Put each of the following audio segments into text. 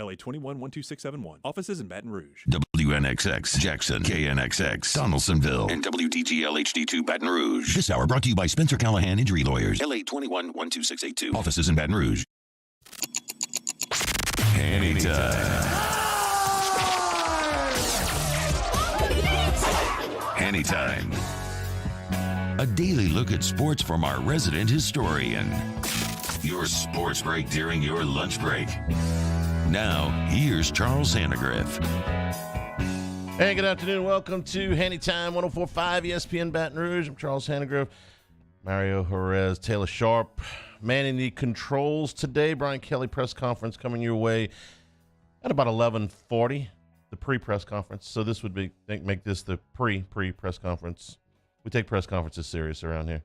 LA 21-12671. Offices in Baton Rouge. WNXX, Jackson, KNXX, Donaldsonville, and WDGL HD2 Baton Rouge. This hour brought to you by Spencer Callahan Injury Lawyers. LA 21-12682. Offices in Baton Rouge. Hanny time. Hanny time. A daily look at sports from our resident historian. Your sports break during your lunch break. Now, here's Charles Hannegriff. Hey, good afternoon. Welcome to Hanny Time, 104.5 ESPN Baton Rouge. I'm Charles Hannegriff. Mario Jerez, Taylor Sharp, manning the controls today. Brian Kelly press conference coming your way at about 11:40, the pre-press conference. So this would be make this the pre-press conference. We take press conferences serious around here.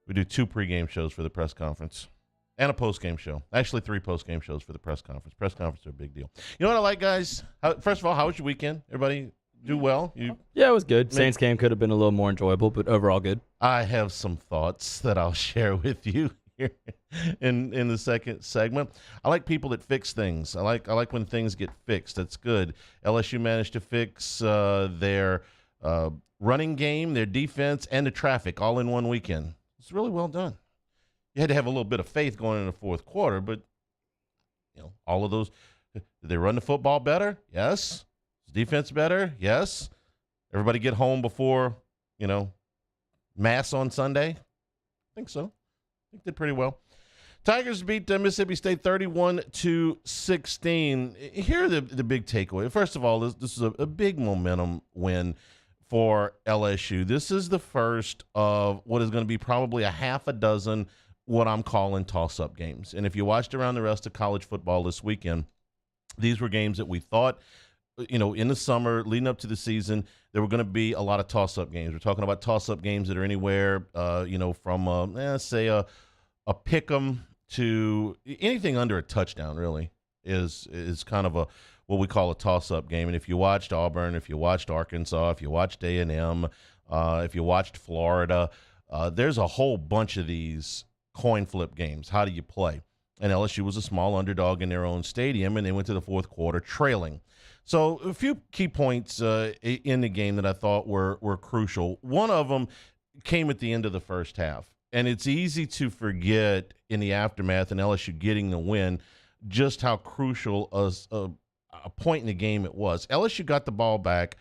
We do 2 pregame shows for the press conference and a postgame show. Actually, 3 postgame shows for the press conference. Press conferences are a big deal. You know what I like, guys? First of all, how was your weekend? Everybody do well? Yeah, it was good. Saints game could have been a little more enjoyable, but overall good. I have some thoughts that I'll share with you here in the second segment. I like people that fix things. I like when things get fixed. That's good. LSU managed to fix their running game, their defense, and the traffic all in one weekend. It's really well done. You had to have a little bit of faith going into the fourth quarter, but all of those. Did they run the football better? Yes. Is defense better? Yes. Everybody get home before mass on Sunday? I think so. I think did pretty well. Tigers beat Mississippi State 31-16. Here are the big takeaway. First of all, this is a big momentum win for LSU. This is the first of what is going to be probably a half a dozen what I'm calling toss-up games. And if you watched around the rest of college football this weekend, these were games that we thought, in the summer leading up to the season, there were going to be a lot of toss-up games. We're talking about toss-up games that are anywhere, from, say, a pick-em to anything under a touchdown, really, is kind of what we call a toss-up game. And if you watched Auburn, if you watched Arkansas, if you watched A&M, if you watched Florida, there's a whole bunch of these coin flip games. How do you play? And LSU was a small underdog in their own stadium, and they went to the fourth quarter trailing. So a few key points in the game that I thought were crucial. One of them came at the end of the first half, and it's easy to forget in the aftermath and LSU getting the win just how crucial a point in the game it was. LSU got the ball back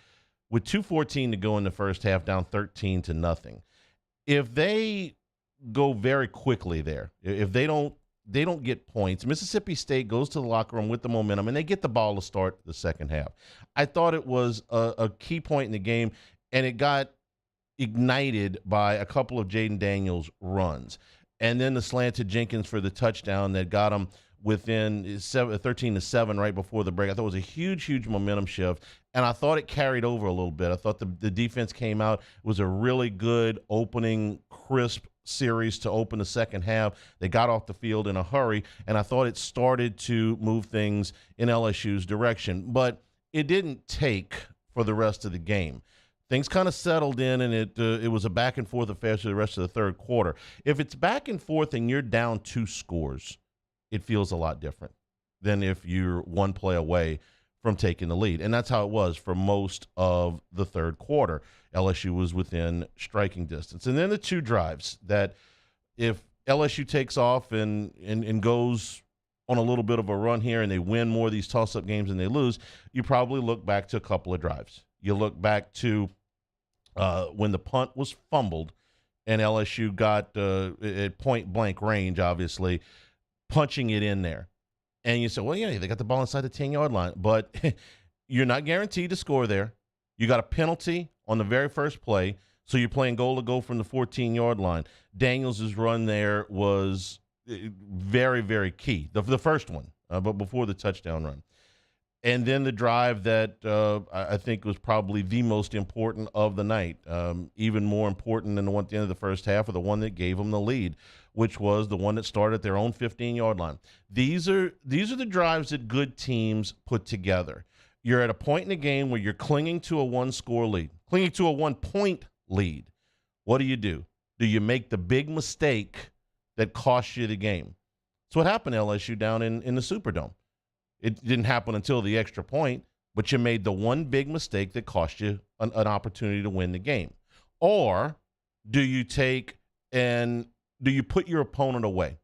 with 2:14 to go in the first half, down 13-0. If they go very quickly there, if they don't get points, Mississippi State goes to the locker room with the momentum, and they get the ball to start the second half. I thought it was a key point in the game, and it got ignited by a couple of Jaden Daniels runs. And then the slant to Jenkins for the touchdown that got him within 13-7 right before the break. I thought it was a huge, huge momentum shift, and I thought it carried over a little bit. I thought the defense came out. It was a really good opening, crisp series to open the second half. They got off the field in a hurry, and I thought it started to move things in LSU's direction. But it didn't take for the rest of the game. Things kind of settled in, and it was a back-and-forth affair for the rest of the third quarter. If it's back and forth and you're down 2 scores, it feels a lot different than if you're one play away from taking the lead. And that's how it was for most of the third quarter. LSU was within striking distance. And then the 2 drives that if LSU takes off and goes on a little bit of a run here and they win more of these toss-up games and they lose, you probably look back to a couple of drives. You look back to when the punt was fumbled and LSU got at point-blank range, obviously, punching it in there. And you say, well, yeah, they got the ball inside the 10-yard line. But you're not guaranteed to score there. You got a penalty on the very first play, so you're playing goal to goal from the 14-yard line. Daniels' run there was very, very key, the first one, but before the touchdown run. And then the drive that I think was probably the most important of the night, even more important than the one at the end of the first half, or the one that gave them the lead, which was the one that started at their own 15-yard line. These are the drives that good teams put together. You're at a point in the game where you're clinging to a one-score lead, clinging to a one-point lead. What do? Do you make the big mistake that costs you the game? That's what happened to LSU down in the Superdome. It didn't happen until the extra point, but you made the one big mistake that cost you an opportunity to win the game. Or do you put your opponent away?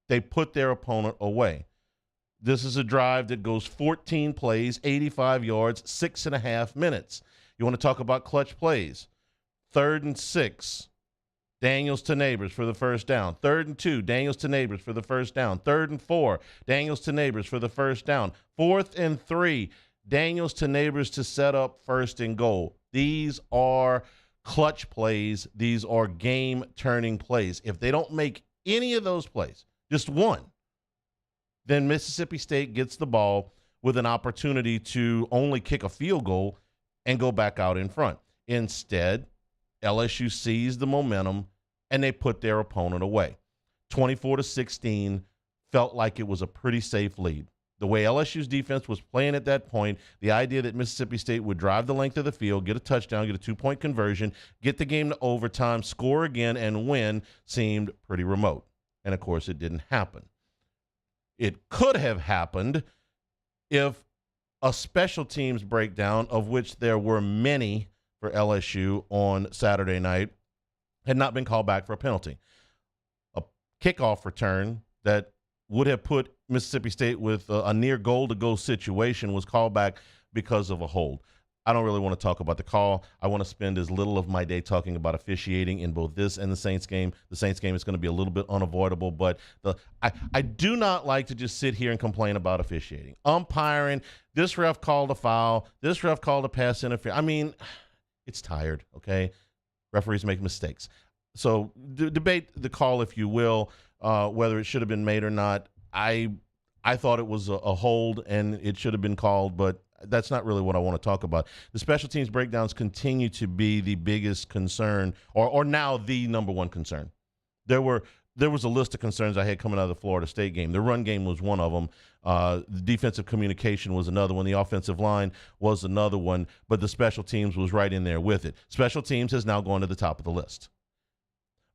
They put their opponent away. This is a drive that goes 14 plays, 85 yards, 6.5 minutes. You want to talk about clutch plays? 3rd and 6, Daniels to Neighbors for the first down. 3rd and 2, Daniels to Neighbors for the first down. 3rd and 4, Daniels to Neighbors for the first down. 4th and 3, Daniels to Neighbors to set up 1st and goal. These are clutch plays. These are game-turning plays. If they don't make any of those plays, just one, then Mississippi State gets the ball with an opportunity to only kick a field goal and go back out in front. Instead, LSU seized the momentum and they put their opponent away. 24-16 felt like it was a pretty safe lead. The way LSU's defense was playing at that point, the idea that Mississippi State would drive the length of the field, get a touchdown, get a 2-point conversion, get the game to overtime, score again, and win seemed pretty remote. And, of course, it didn't happen. It could have happened if a special teams breakdown, of which there were many for LSU on Saturday night, had not been called back for a penalty. A kickoff return that would have put Mississippi State with a near goal-to-go situation was called back because of a hold. I don't really want to talk about the call. I want to spend as little of my day talking about officiating in both this and the Saints game. The Saints game is going to be a little bit unavoidable, but I do not like to just sit here and complain about officiating. Umpiring, this ref called a foul, this ref called a pass interference. I mean, it's tired, okay? Referees make mistakes. So debate the call, if you will, whether it should have been made or not. I thought it was a hold and it should have been called, but that's not really what I want to talk about. The special teams breakdowns continue to be the biggest concern, or now the number one concern. There was a list of concerns I had coming out of the Florida State game. The run game was one of them. The defensive communication was another one. The offensive line was another one. But the special teams was right in there with it. Special teams has now gone to the top of the list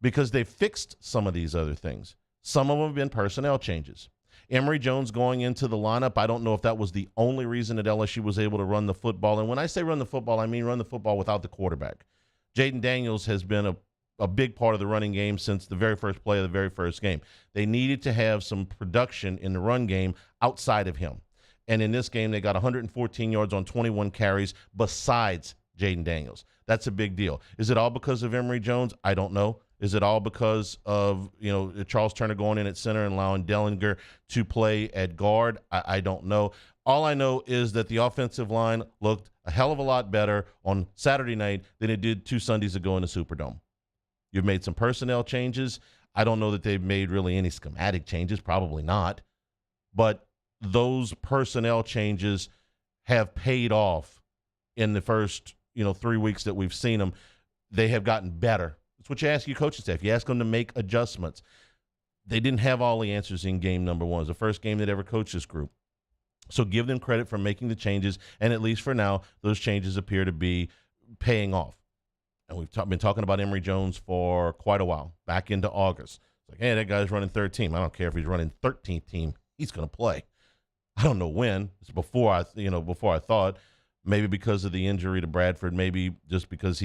because they fixed some of these other things. Some of them have been personnel changes. Emory Jones going into the lineup, I don't know if that was the only reason that LSU was able to run the football. And when I say run the football, I mean run the football without the quarterback. Jaden Daniels has been a big part of the running game since the very first play of the very first game. They needed to have some production in the run game outside of him. And in this game, they got 114 yards on 21 carries besides Jaden Daniels. That's a big deal. Is it all because of Emory Jones? I don't know. Is it all because of, Charles Turner going in at center and allowing Dellinger to play at guard? I don't know. All I know is that the offensive line looked a hell of a lot better on Saturday night than it did 2 Sundays ago in the Superdome. You've made some personnel changes. I don't know that they've made really any schematic changes, probably not. But those personnel changes have paid off in the first, 3 weeks that we've seen them. They have gotten better. That's what you ask your coaching staff. You ask them to make adjustments. They didn't have all the answers in game number 1. It was the first game that ever coached this group. So give them credit for making the changes, and at least for now, those changes appear to be paying off. And we've been talking about Emory Jones for quite a while, back into August. It's like, hey, that guy's running third team. I don't care if he's running 13th team. He's going to play. I don't know when. It's before I thought. Maybe because of the injury to Bradford. Maybe just because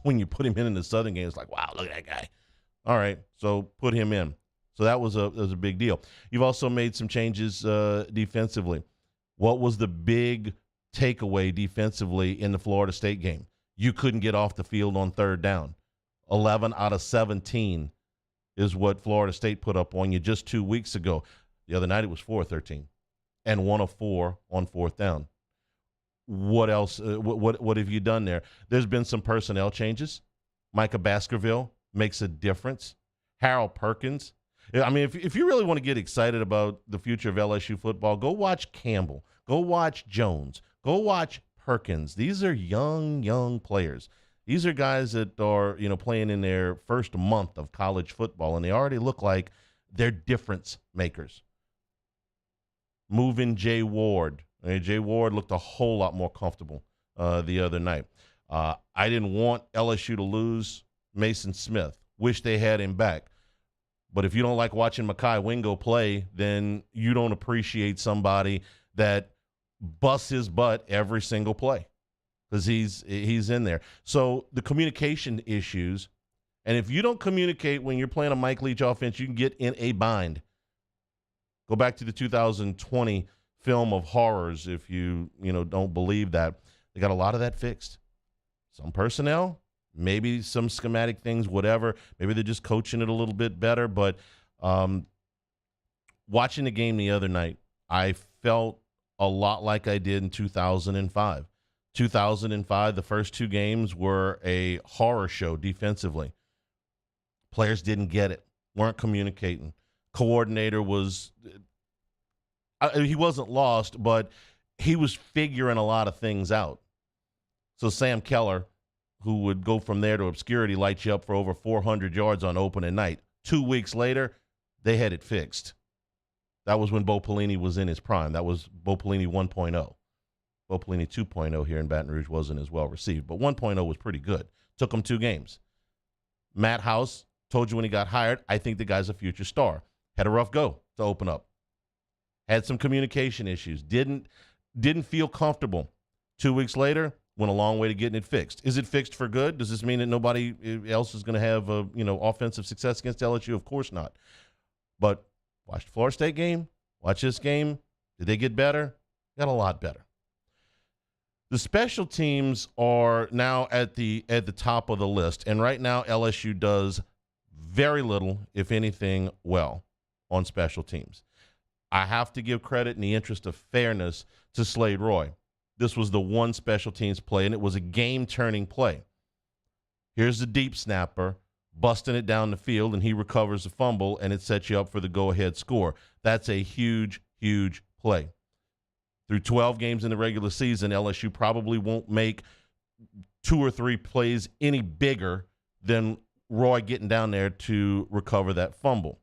when you put him in the Southern game, it's like, wow, look at that guy. All right, so put him in. So that was a big deal. You've also made some changes defensively. What was the big takeaway defensively in the Florida State game? You couldn't get off the field on 3rd down. 11 out of 17 is what Florida State put up on you just 2 weeks ago. The other night it was 4 of 13 and 1 of 4 on 4th down. What else? What have you done there? There's been some personnel changes. Micah Baskerville makes a difference. Harold Perkins. I mean, if you really want to get excited about the future of LSU football, go watch Campbell. Go watch Jones. Go watch Perkins. These are young players. These are guys that are, playing in their first month of college football, and they already look like they're difference makers. Moving Jay Ward. Jay Ward looked a whole lot more comfortable the other night. I didn't want LSU to lose Mason Smith. Wish they had him back. But if you don't like watching Mekhi Wingo play, then you don't appreciate somebody that busts his butt every single play because he's in there. So the communication issues, and if you don't communicate when you're playing a Mike Leach offense, you can get in a bind. Go back to the 2020 film of horrors if you don't believe that. They got a lot of that fixed. Some personnel, maybe some schematic things, whatever. Maybe they're just coaching it a little bit better. But watching the game the other night, I felt a lot like I did in 2005. 2005, the first two games were a horror show defensively. Players didn't get it, weren't communicating. Coordinator was he wasn't lost, but he was figuring a lot of things out. So Sam Keller, who would go from there to obscurity, light you up for over 400 yards on opening night. 2 weeks later, they had it fixed. That was when Bo Pelini was in his prime. That was Bo Pelini 1.0. Bo Pelini 2.0 here in Baton Rouge wasn't as well received, but 1.0 was pretty good. Took him 2 games. Matt House told you when he got hired, I think the guy's a future star. Had a rough go to open up. Had some communication issues. Didn't feel comfortable. 2 weeks later, went a long way to getting it fixed. Is it fixed for good? Does this mean that nobody else is going to have offensive success against LSU? Of course not. But watch the Florida State game. Watch this game. Did they get better? Got a lot better. The special teams are now at the top of the list, and right now LSU does very little, if anything, well on special teams. I have to give credit in the interest of fairness to Slade Roy. This was the one special teams play, and it was a game-turning play. Here's the deep snapper, busting it down the field, and he recovers the fumble, and it sets you up for the go-ahead score. That's a huge, huge play. Through 12 games in the regular season, LSU probably won't make 2 or 3 plays any bigger than Roy getting down there to recover that fumble.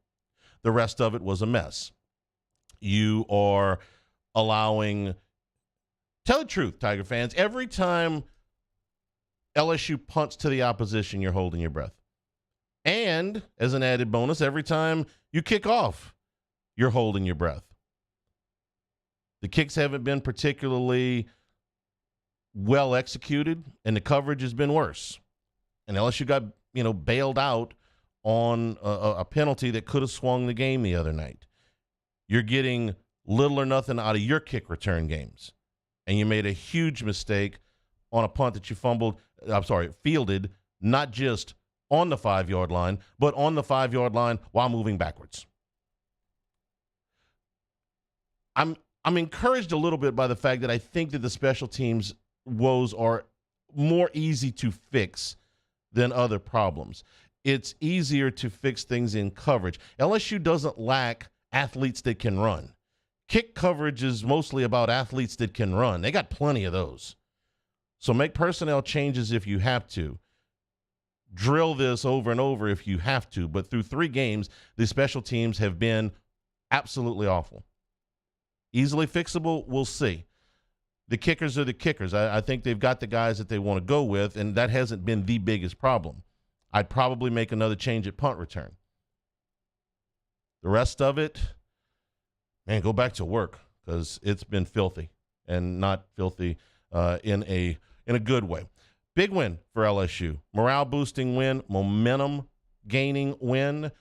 The rest of it was a mess. You are allowing – tell the truth, Tiger fans. Every time LSU punts to the opposition, you're holding your breath. And as an added bonus, every time you kick off, you're holding your breath. The kicks haven't been particularly well executed, and the coverage has been worse. And LSU got, bailed out on a penalty that could have swung the game the other night. You're getting little or nothing out of your kick return games. And you made a huge mistake on a punt that you fielded, not just on the 5-yard line, but on the 5-yard line while moving backwards. I'm encouraged a little bit by the fact that I think that the special teams woes are more easy to fix than other problems. It's easier to fix things in coverage. LSU doesn't lack athletes that can run. Kick coverage is mostly about athletes that can run. They got plenty of those. So make personnel changes if you have to. Drill this over and over if you have to. But through 3 games, the special teams have been absolutely awful. Easily fixable, we'll see. The kickers are the kickers. I think they've got the guys that they want to go with, and that hasn't been the biggest problem. I'd probably make another change at punt return. The rest of it, man, go back to work because it's been filthy, and not filthy in a good way. Big win for LSU. Morale-boosting win, momentum-gaining win.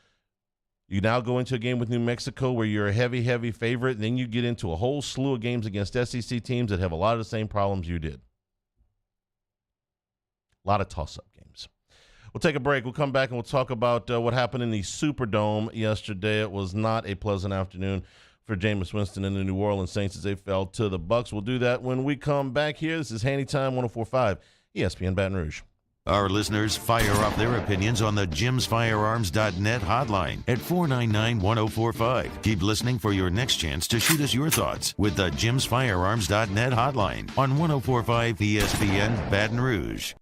You now go into a game with New Mexico where you're a heavy, heavy favorite. Then you get into a whole slew of games against SEC teams that have a lot of the same problems you did. A lot of toss-up games. We'll take a break. We'll come back and we'll talk about what happened in the Superdome yesterday. It was not a pleasant afternoon for Jameis Winston and the New Orleans Saints as they fell to the Bucs. We'll do that when we come back here. This is Hanny Time 104.5 ESPN Baton Rouge. Our listeners fire off their opinions on the jimsfirearms.net hotline at 499-1045. Keep listening for your next chance to shoot us your thoughts with the jimsfirearms.net hotline on 104.5 ESPN Baton Rouge.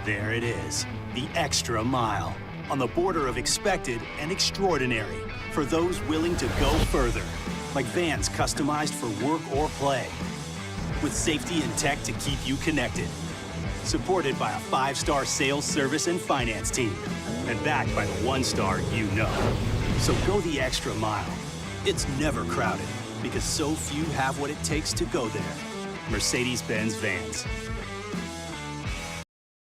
There it is, the extra mile, on the border of expected and extraordinary for those willing to go further, like vans customized for work or play, with safety and tech to keep you connected. Supported by a 5-star sales, service, and finance team. and backed by the one-star you know. So go the extra mile. It's never crowded because so few have what it takes to go there. Mercedes-Benz Vans.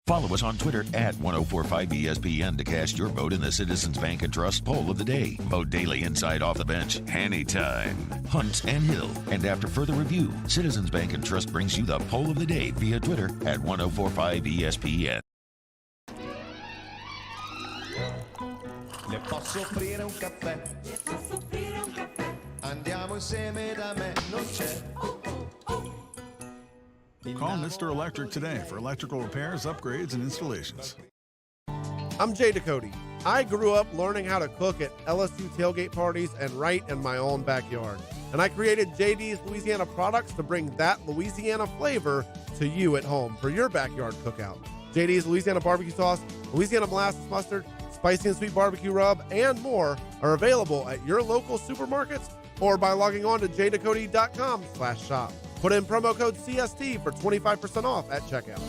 Follow us on Twitter at 1045ESPN to cast your vote in the Citizens Bank and Trust Poll of the Day. Vote daily inside Off the Bench, Hanny Time, Hunt and Hill. And after further review, Citizens Bank and Trust brings you the Poll of the Day via Twitter at 1045ESPN. Le posso offrire un caffè? Andiamo insieme da me, non c'è. Call Mr. Electric today for electrical repairs, upgrades, and installations. I'm Jay Ducote. I grew up learning how to cook at LSU tailgate parties and right in my own backyard. And I created JD's Louisiana products to bring that Louisiana flavor to you at home for your backyard cookout. JD's Louisiana barbecue sauce, Louisiana molasses mustard, spicy and sweet barbecue rub, and more are available at your local supermarkets or by logging on to jducote.com/shop. Put in promo code CST for 25% off at checkout.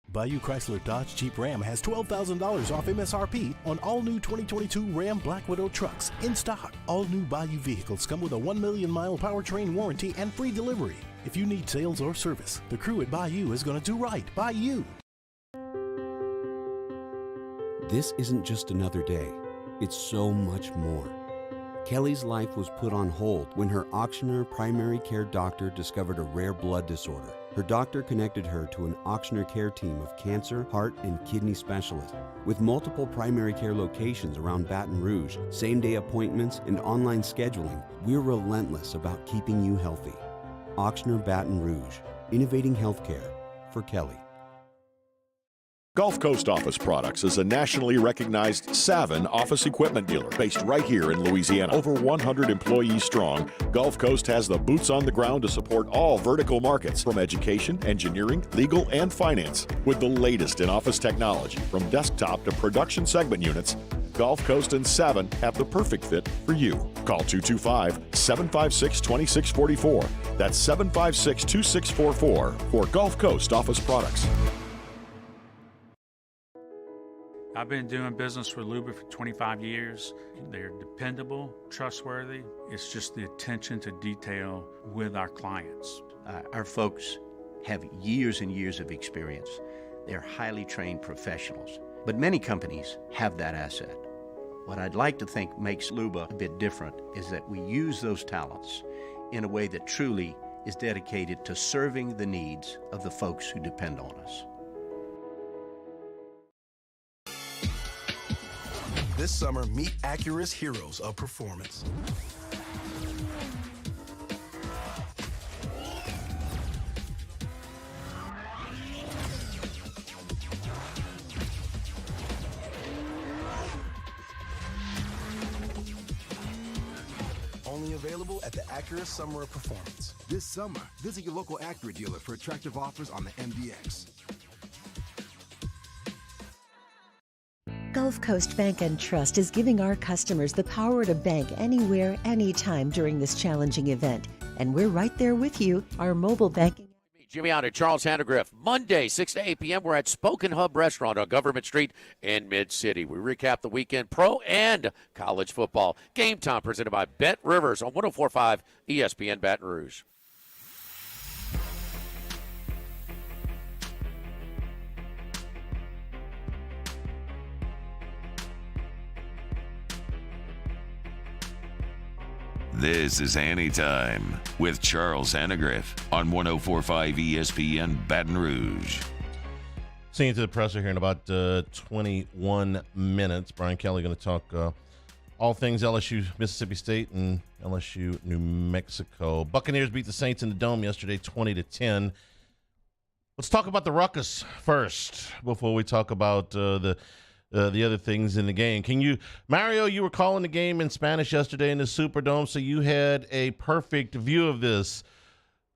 Bayou Chrysler Dodge Jeep Ram has $12,000 off MSRP on all new 2022 Ram Black Widow trucks in stock. All new Bayou vehicles come with a 1 million mile powertrain warranty and free delivery. If you need sales or service, the crew at Bayou is going to do right by you. This isn't just another day. It's so much more. Kelly's life was put on hold when her auctioneer primary care doctor discovered a rare blood disorder. Her doctor connected her to an auctioneer care team of cancer, heart, and kidney specialists. With multiple primary care locations around Baton Rouge, same-day appointments, and online scheduling, we're relentless about keeping you healthy. Auctioneer Baton Rouge, innovating healthcare for Kelly. Gulf Coast Office Products is a nationally recognized Savin office equipment dealer based right here in Louisiana. Over 100 employees strong, Gulf Coast has the boots on the ground to support all vertical markets from education, engineering, legal, and finance. With the latest in office technology, from desktop to production segment units, Gulf Coast and Savin have the perfect fit for you. Call 225-756-2644. That's 756-2644 for Gulf Coast Office Products. I've been doing business with Luba for 25 years. They're dependable, trustworthy. It's just the attention to detail with our clients. Our folks have years and years of experience. They're highly trained professionals. But many companies have that asset. What I'd like to think makes Luba a bit different is that we use those talents in a way that truly is dedicated to serving the needs of the folks who depend on us. This summer, meet Acura's heroes of performance. Only available at the Acura Summer of Performance. This summer, visit your local Acura dealer for attractive offers on the MDX. Gulf Coast Bank and Trust is giving our customers the power to bank anywhere, anytime during this challenging event. And we're right there with you. Our mobile banking. Jimmy out at Charles Handegriff. Monday, 6 to 8 p.m., we're at Spoken Hub Restaurant on Government Street in Mid-City. We recap the weekend pro and college football. Game time presented by Bet Rivers on 104.5 ESPN Baton Rouge. This is Hanny Time with Charles Handegriff on 104.5 ESPN Baton Rouge. Seeing to the presser here in about 21 minutes. Brian Kelly going to talk all things LSU Mississippi State and LSU New Mexico. Buccaneers beat the Saints in the Dome yesterday 20-10. Let's talk about the ruckus first before we talk about the other things in the game. Mario, you were calling the game in Spanish yesterday in the Superdome, so you had a perfect view of this.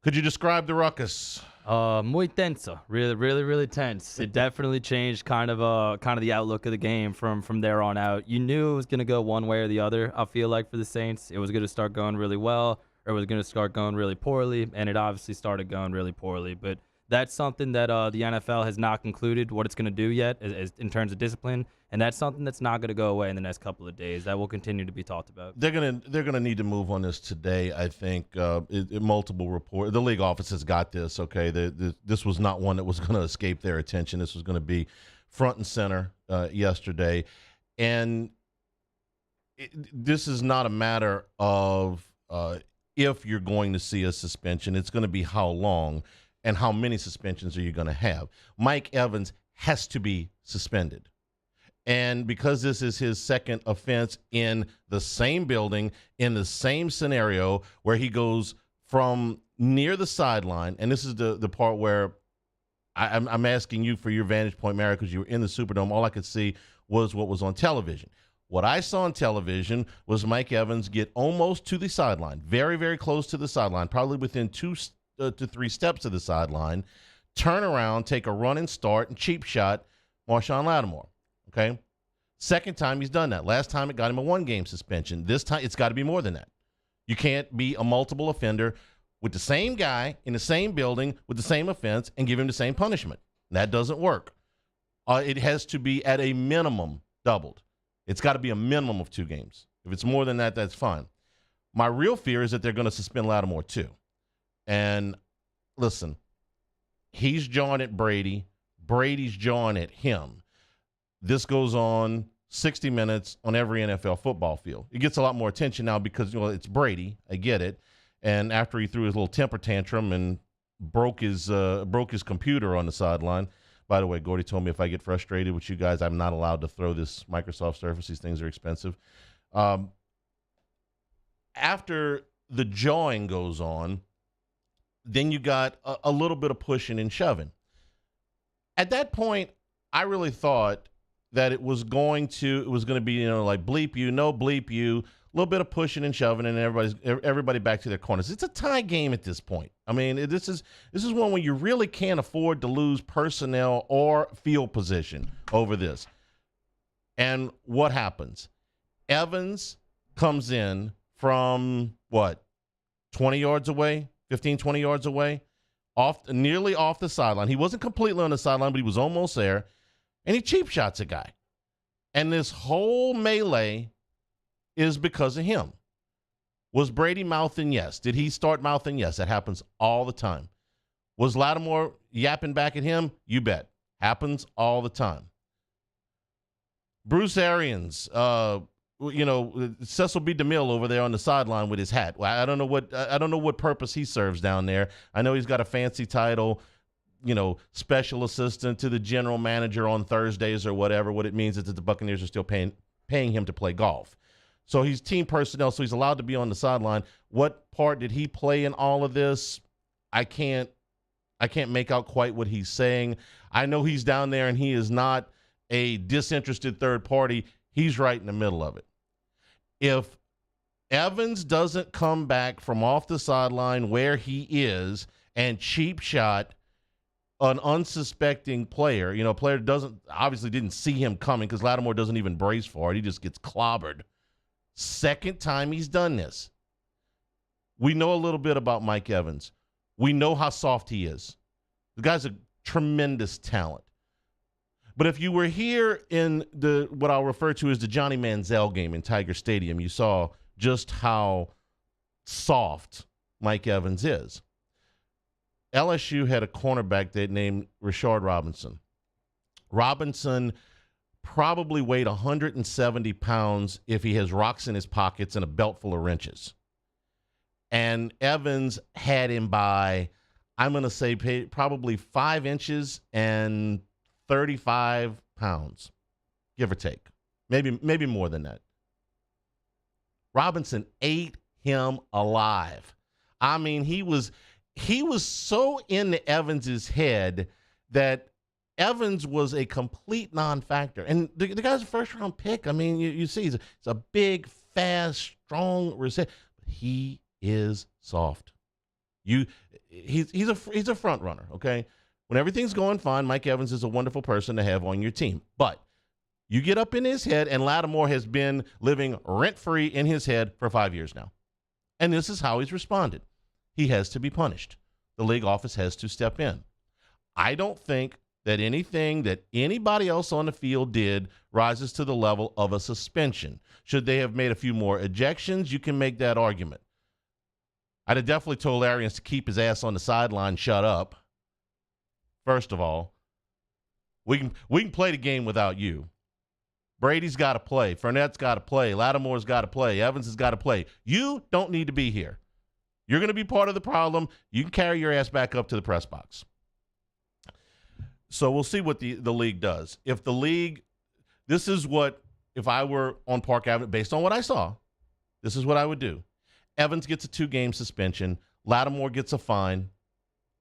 Could you describe the ruckus? Muy tenso. Really tense. It definitely changed kind of the outlook of the game from there on out. You knew it was going to go one way or the other, I feel like, for the Saints. It was going to start going really well, or it was going to start going really poorly, and it obviously started going really poorly. But That's something that the NFL has not concluded what it's going to do yet as in terms of discipline, and that's something that's not going to go away in the next couple of days. That will continue to be talked about. They're gonna need to move on this today. I think multiple reports. The league office has got this. Okay, this was not one that was going to escape their attention. This was going to be front and center yesterday, and this is not a matter of if you're going to see a suspension. It's going to be how long. And how many suspensions are you going to have? Mike Evans has to be suspended. And because this is his second offense in the same building, in the same scenario, where he goes from near the sideline, and this is the part where I'm asking you for your vantage point, Mary, because you were in the Superdome. All I could see was what was on television. What I saw on television was Mike Evans get almost to the sideline, very, very close to the sideline, probably within 2 to 3 steps to the sideline, turn around, take a run and start, and cheap shot Marshawn Lattimore. Okay? Second time he's done that. Last time it got him a 1-game suspension. This time it's got to be more than that. You can't be a multiple offender with the same guy in the same building with the same offense and give him the same punishment. That doesn't work. It has to be at a minimum doubled. It's got to be a minimum of 2 games. If it's more than that, that's fine. My real fear is that they're going to suspend Lattimore too. And listen, he's jawing at Brady. Brady's jawing at him. This goes on 60 minutes on every NFL football field. It gets a lot more attention now because it's Brady. I get it. And after he threw his little temper tantrum and broke his computer on the sideline. By the way, Gordy told me if I get frustrated with you guys, I'm not allowed to throw this Microsoft Surface. These things are expensive. After the jawing goes on, then you got a little bit of pushing and shoving. At that point, I really thought that it was going to be, like bleep you, no bleep you, a little bit of pushing and shoving, and everybody back to their corners. It's a tie game at this point. I mean, this is one where you really can't afford to lose personnel or field position over this. And what happens? Evans comes in from, 20 yards away? 15, 20 yards away, nearly off the sideline. He wasn't completely on the sideline, but he was almost there. And he cheap shots a guy. And this whole melee is because of him. Was Brady mouthing? Yes. Did he start mouthing? Yes. That happens all the time. Was Lattimore yapping back at him? You bet. Happens all the time. Bruce Arians, Cecil B. DeMille over there on the sideline with his hat. Well, I don't know what purpose he serves down there. I know he's got a fancy title, special assistant to the general manager on Thursdays or whatever. What it means is that the Buccaneers are still paying him to play golf. So he's team personnel, so he's allowed to be on the sideline. What part did he play in all of this? I can't make out quite what he's saying. I know he's down there and he is not a disinterested third party. He's right in the middle of it. If Evans doesn't come back from off the sideline where he is and cheap shot an unsuspecting player, a player obviously didn't see him coming because Lattimore doesn't even brace for it. He just gets clobbered. Second time he's done this. We know a little bit about Mike Evans. We know how soft he is. The guy's a tremendous talent. But if you were here in what I'll refer to as the Johnny Manziel game in Tiger Stadium, you saw just how soft Mike Evans is. LSU had a cornerback they named Rashard Robinson. Robinson probably weighed 170 pounds if he has rocks in his pockets and a belt full of wrenches. And Evans had him by, I'm going to say, probably 5 inches and 35 pounds, give or take. Maybe more than that. Robinson ate him alive. I mean, he was so into Evans's head that Evans was a complete non-factor. And the guy's a first-round pick. I mean, you see, he's a big, fast, strong receiver. He is soft. He's a front runner, okay? When everything's going fine, Mike Evans is a wonderful person to have on your team. But you get up in his head, and Lattimore has been living rent-free in his head for 5 years now. And this is how he's responded. He has to be punished. The league office has to step in. I don't think that anything that anybody else on the field did rises to the level of a suspension. Should they have made a few more ejections? You can make that argument. I'd have definitely told Arians to keep his ass on the sideline, shut up. First of all, we can play the game without you. Brady's got to play. Fournette's got to play. Lattimore's got to play. Evans has got to play. You don't need to be here. You're going to be part of the problem. You can carry your ass back up to the press box. So we'll see what the league does. If the league, this is what, if I were on Park Avenue, based on what I saw, this is what I would do. Evans gets a 2-game suspension. Lattimore gets a fine.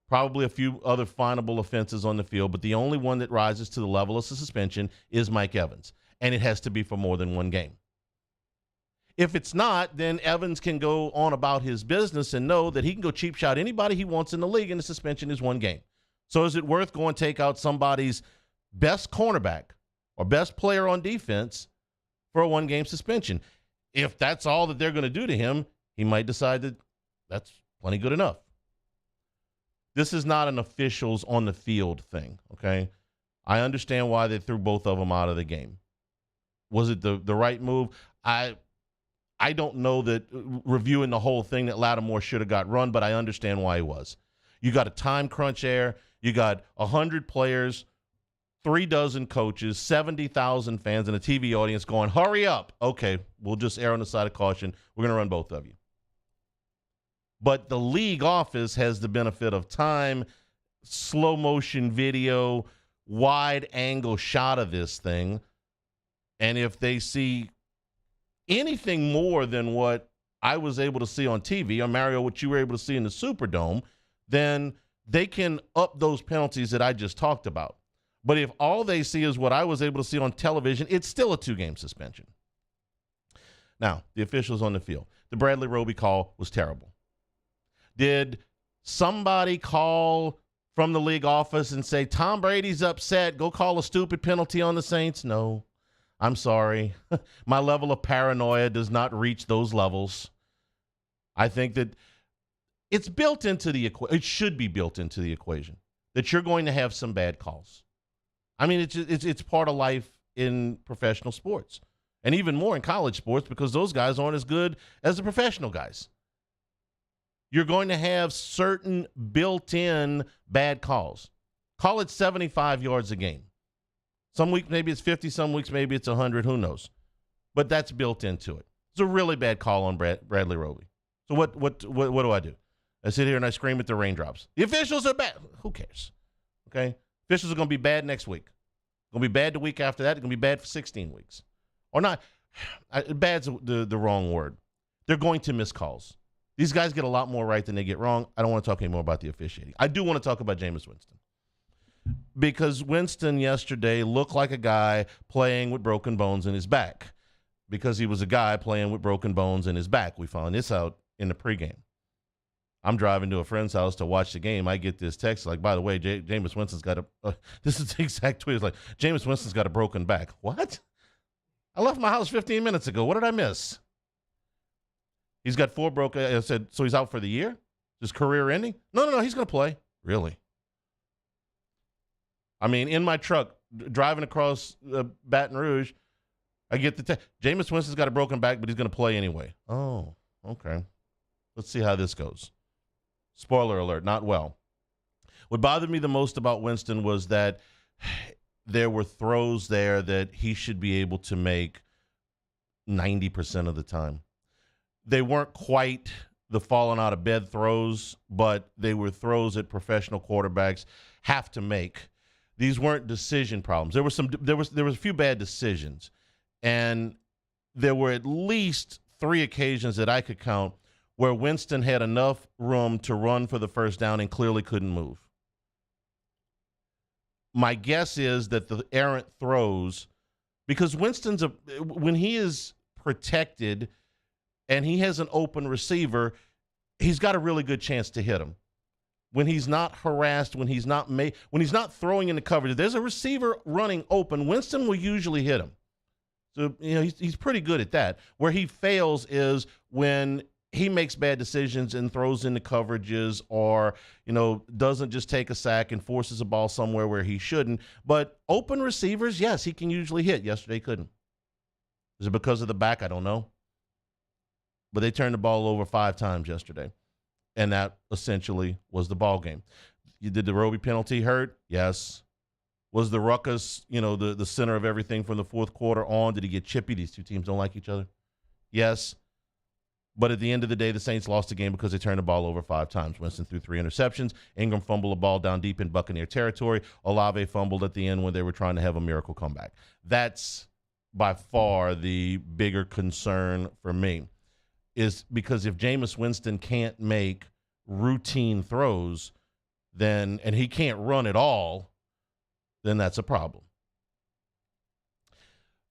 Probably a few other finable offenses on the field, but the only one that rises to the level of suspension is Mike Evans. And it has to be for more than 1 game. If it's not, then Evans can go on about his business and know that he can go cheap shot anybody he wants in the league, and the suspension is 1 game. So is it worth going to take out somebody's best cornerback or best player on defense for a 1-game suspension? If that's all that they're going to do to him, he might decide that that's plenty good enough. This is not an officials on the field thing, okay? I understand why they threw both of them out of the game. Was it the right move? I don't know that reviewing the whole thing that Lattimore should have got run, but I understand why he was. You got a time crunch there. You got 100 players, 36 coaches, 70,000 fans, and a TV audience going, hurry up. Okay, we'll just err on the side of caution. We're going to run both of you. But the league office has the benefit of time, slow motion video, wide angle shot of this thing. And if they see anything more than what I was able to see on TV, or Mario, what you were able to see in the Superdome, then they can up those penalties that I just talked about. But if all they see is what I was able to see on television, it's still a 2-game suspension. Now, the officials on the field. The Bradley Roby call was terrible. Did somebody call from the league office and say, Tom Brady's upset, go call a stupid penalty on the Saints? No. I'm sorry. My level of paranoia does not reach those levels. I think that it's built into the equation. It should be built into the equation that you're going to have some bad calls. I mean, it's part of life in professional sports, and even more in college sports because those guys aren't as good as the professional guys. You're going to have certain built-in bad calls. Call it 75 yards a game. Some weeks maybe it's 50, some weeks maybe it's 100, who knows. But that's built into it. It's a really bad call on Bradley Roby. So what do I do? I sit here and I scream at the raindrops. The officials are bad. Who cares? Okay? Officials are going to be bad next week. Going to be bad the week after that. They're going to be bad for 16 weeks. Or not. Bad's the wrong word. They're going to miss calls. These guys get a lot more right than they get wrong. I don't want to talk anymore about the officiating. I do want to talk about Jameis Winston. Because Winston yesterday looked like a guy playing with broken bones in his back. Because he was a guy playing with broken bones in his back. We found this out in the pregame. I'm driving to a friend's house to watch the game. I get this text like, by the way, Jameis Winston's got this is the exact tweet. It's like, Jameis Winston's got a broken back. What? I left my house 15 minutes ago. What did I miss? He's got 4 broken. I said, so he's out for the year? His career ending? No. He's going to play. Really? I mean, in my truck, driving across Baton Rouge, I get the text. Jameis Winston's got a broken back, but he's going to play anyway. Oh, okay. Let's see how this goes. Spoiler alert, not well. What bothered me the most about Winston was that there were throws there that he should be able to make 90% of the time. They weren't quite the falling out of bed throws, but they were throws that professional quarterbacks have to make. These weren't decision problems. There was a few bad decisions, and there were at least 3 occasions that I could count where Winston had enough room to run for the first down and clearly couldn't move. My guess is that the errant throws, because Winston's when he is protected and he has an open receiver, he's got a really good chance to hit him. When he's not harassed, when he's not throwing into coverage, there's a receiver running open, Winston will usually hit him. So, he's pretty good at that. Where he fails is when he makes bad decisions and throws into coverages or, doesn't just take a sack and forces a ball somewhere where he shouldn't. But open receivers, yes, he can usually hit. Yesterday he couldn't. Is it because of the back? I don't know. But they turned the ball over 5 times yesterday, and that essentially was the ball game. Did the Roby penalty hurt? Yes. Was the ruckus, the center of everything from the fourth quarter on? Did he get chippy? These two teams don't like each other. Yes. But at the end of the day, the Saints lost the game because they turned the ball over 5 times. Winston threw 3 interceptions. Ingram fumbled a ball down deep in Buccaneer territory. Olave fumbled at the end when they were trying to have a miracle comeback. That's by far the bigger concern for me, is because if Jameis Winston can't make routine throws, and he can't run at all, then that's a problem.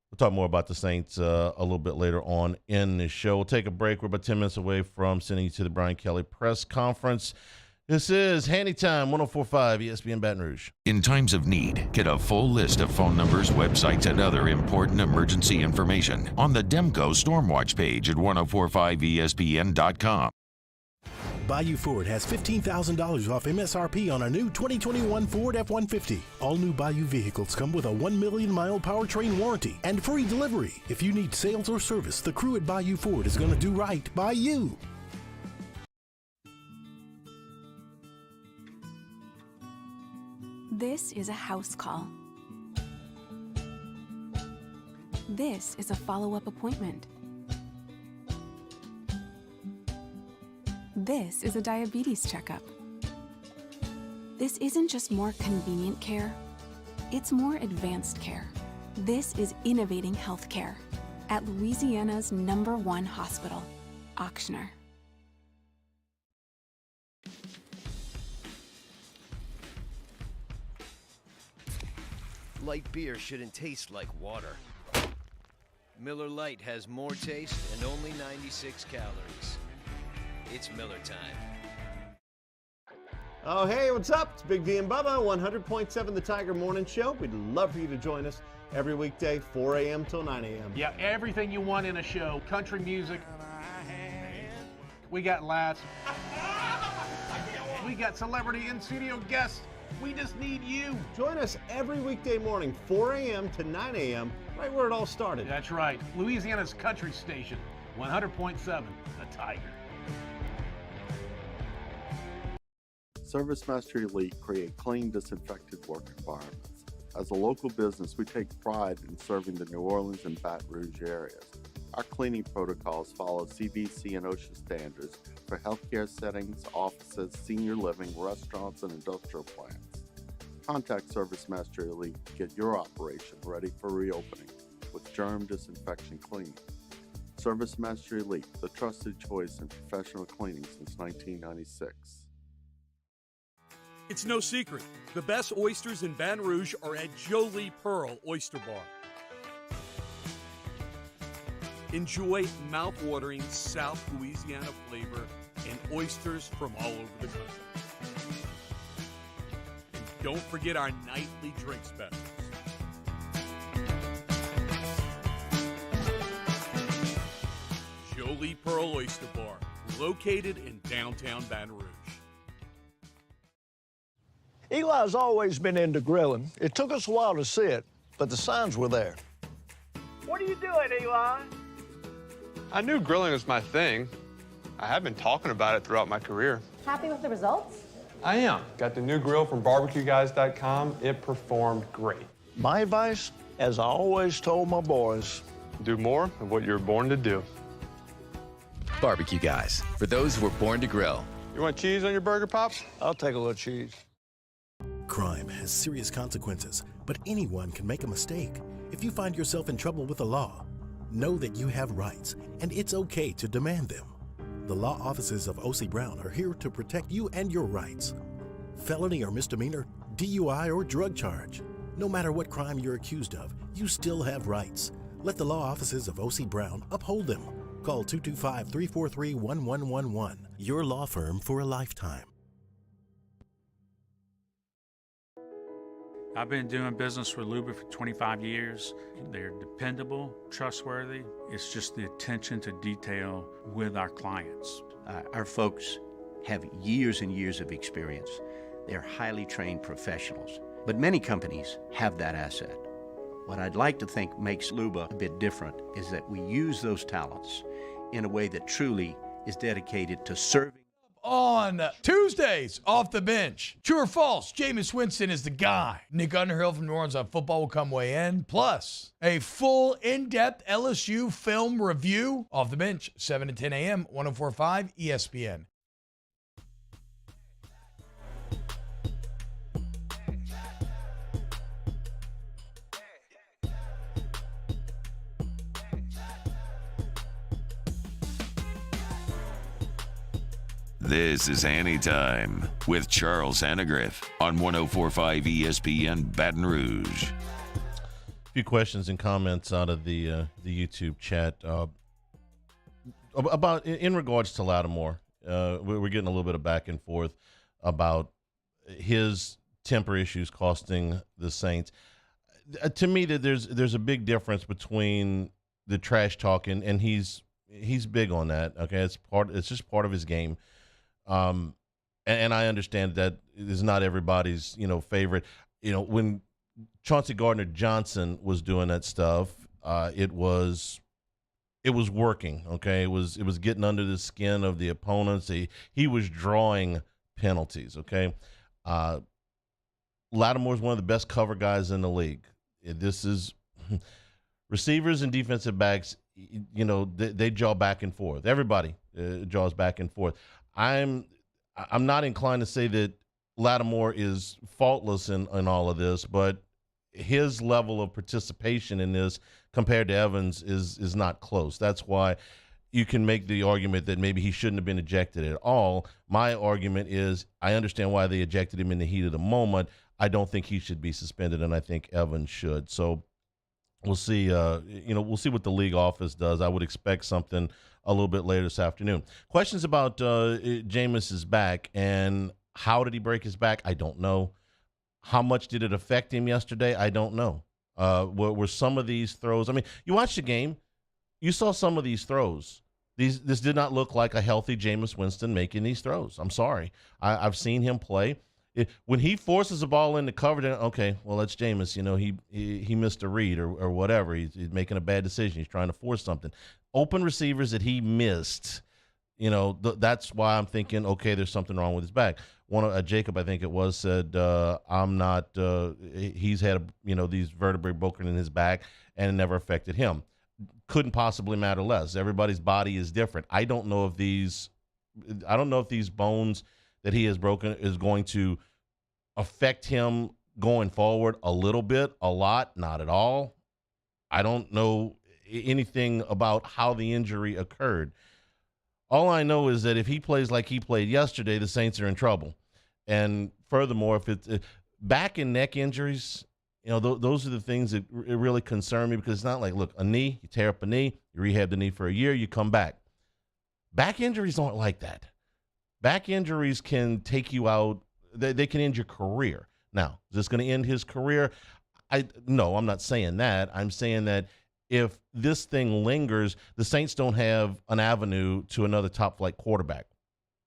We'll talk more about the Saints a little bit later on in this show. We'll take a break. We're about 10 minutes away from sending you to the Brian Kelly press conference. This is Hanny Time, 104.5 ESPN Baton Rouge. In times of need, get a full list of phone numbers, websites, and other important emergency information on the Demco Stormwatch page at 1045ESPN.com. Bayou Ford has $15,000 off MSRP on a new 2021 Ford F-150. All new Bayou vehicles come with a 1 million mile powertrain warranty and free delivery. If you need sales or service, the crew at Bayou Ford is going to do right by you. This is a house call. This is a follow-up appointment. This is a diabetes checkup. This isn't just more convenient care, it's more advanced care. This is innovating healthcare at Louisiana's #1 hospital, Auctioner. Light beer shouldn't taste like water. Miller Lite has more taste and only 96 calories. It's Miller time. Oh, hey, what's up? It's Big D and Bubba, 100.7 The Tiger Morning Show. We'd love for you to join us every weekday, 4 a.m. till 9 a.m. Yeah, everything you want in a show. Country music. We got laughs. We got celebrity in-studio guests. We just need you. Join us every weekday morning, 4 a.m. to 9 a.m., right where it all started. That's right. Louisiana's country station, 100.7 The Tiger. ServiceMaster Elite create clean, disinfected work environments. As a local business, we take pride in serving the New Orleans and Baton Rouge areas. Our cleaning protocols follow CDC and OSHA standards for healthcare settings, offices, senior living, restaurants, and industrial plants. Contact ServiceMaster Elite to get your operation ready for reopening with germ disinfection cleaning. ServiceMaster Elite, the trusted choice in professional cleaning since 1996. It's no secret. The best oysters in Baton Rouge are at Jolie Pearl Oyster Bar. Enjoy mouth-watering South Louisiana flavor and oysters from all over the country. And don't forget our nightly drink specials. Jolie Pearl Oyster Bar, located in downtown Baton Rouge. Eli's always been into grilling. It took us a while to see it, but the signs were there. What are you doing, Eli? I knew grilling was my thing. I have been talking about it throughout my career. Happy with the results? I am. Got the new grill from barbecueguys.com. It performed great. My advice, as I always told my boys, do more of what you were born to do. Barbecue Guys, for those who were born to grill. You want cheese on your burger, Pops? I'll take a little cheese. Crime has serious consequences, but anyone can make a mistake. If you find yourself in trouble with the law, know that you have rights, and it's okay to demand them. The law offices of O.C. Brown are here to protect you and your rights. Felony or misdemeanor, DUI or drug charge. No matter what crime you're accused of, you still have rights. Let the law offices of O.C. Brown uphold them. Call 225-343-1111. Your law firm for a lifetime. I've been doing business with Luba for 25 years. They're dependable, trustworthy. It's just the attention to detail with our clients. Our folks have years and years of experience. They're highly trained professionals. But many companies have that asset. What I'd like to think makes Luba a bit different is that we use those talents in a way that truly is dedicated to serving. On Tuesdays, Off the Bench. True or false, Jameis Winston is the guy. Nick Underhill from New Orleans on Football will come weigh in. Plus, a full, in-depth LSU film review. Off the Bench, 7 to 10 a.m., 104.5 ESPN. This is Hanny Time with Charles Hannegriff on 104.5 ESPN Baton Rouge. A few questions and comments out of the YouTube chat about in regards to Lattimore. We're getting a little bit of back and forth about his temper issues costing the Saints. To me, that there's a big difference between the trash talking, and he's big on that. Okay, it's just part of his game. And I understand that is not everybody's, favorite. When Chauncey Gardner-Johnson was doing that stuff, it was working. Okay, it was getting under the skin of the opponents. He was drawing penalties. Okay, Lattimore's one of the best cover guys in the league. This is receivers and defensive backs. They jaw back and forth. Everybody jaws back and forth. I'm not inclined to say that Lattimore is faultless in all of this, but his level of participation in this compared to Evans is not close. That's why you can make the argument that maybe he shouldn't have been ejected at all. My argument is I understand why they ejected him in the heat of the moment. I don't think he should be suspended, and I think Evans should. So we'll see. We'll see what the league office does. I would expect something a little bit later this afternoon. Questions about Jameis's back and how did he break his back? I don't know. How much did it affect him yesterday? I don't know. Were some of these throws? I mean, you watched the game. You saw some of these throws. This did not look like a healthy Jameis Winston making these throws. I'm sorry. I've seen him play. When he forces a ball into cover, then okay, well, that's Jameis. He missed a read or whatever. He's making a bad decision. He's trying to force something. Open receivers that he missed, that's why I'm thinking, okay, there's something wrong with his back. Jacob, I think it was, said, I'm not, he's had, these vertebrae broken in his back and it never affected him. Couldn't possibly matter less. Everybody's body is different. I don't know if these bones that he has broken is going to affect him going forward a little bit, a lot, not at all. I don't know anything about how the injury occurred. All I know is that if he plays like he played yesterday, the Saints are in trouble. And furthermore, if it's back and neck injuries, those are the things that really concern me, because it's not like, look, a knee, you tear up a knee, you rehab the knee for a year, you come back. Back injuries aren't like that. Back injuries can take you out. They can end your career. Now, is this going to end his career? No, I'm not saying that. I'm saying that if this thing lingers, the Saints don't have an avenue to another top-flight quarterback.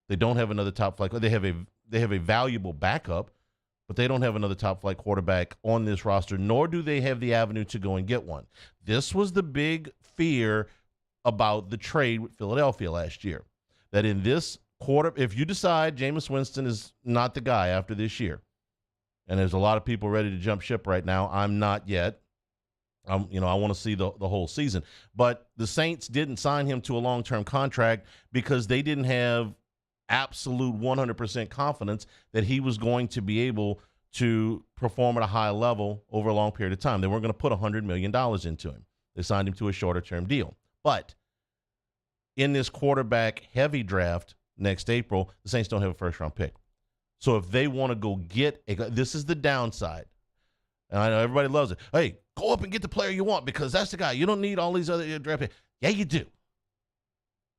They don't have another top-flight. They have a valuable backup, but they don't have another top-flight quarterback on this roster, nor do they have the avenue to go and get one. This was the big fear about the trade with Philadelphia last year, that in this quarter, if you decide Jameis Winston is not the guy after this year, and there's a lot of people ready to jump ship right now, I'm not yet. I want to see the whole season. But the Saints didn't sign him to a long-term contract because they didn't have absolute 100% confidence that he was going to be able to perform at a high level over a long period of time. They weren't going to put $100 million into him. They signed him to a shorter-term deal. But in this quarterback-heavy draft next April, the Saints don't have a first-round pick. So if they want to go get this is the downside. And I know everybody loves it. Hey, go up and get the player you want because that's the guy. You don't need all these other draft picks. Yeah, you do.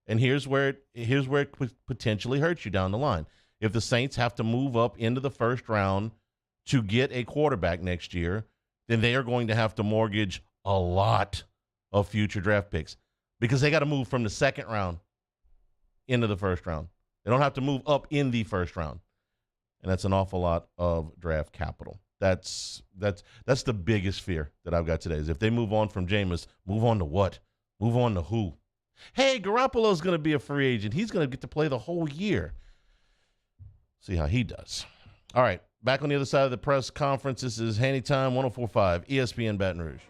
And here's where it potentially hurts you down the line. If the Saints have to move up into the first round to get a quarterback next year, then they are going to have to mortgage a lot of future draft picks because they got to move from the second round into the first round. They don't have to move up in the first round. And that's an awful lot of draft capital. That's the biggest fear that I've got today is if they move on from Jameis, move on to what? Move on to who? Hey, Garoppolo's going to be a free agent. He's going to get to play the whole year. See how he does. All right, back on the other side of the press conference. This is Hanny Time, 104.5, ESPN Baton Rouge.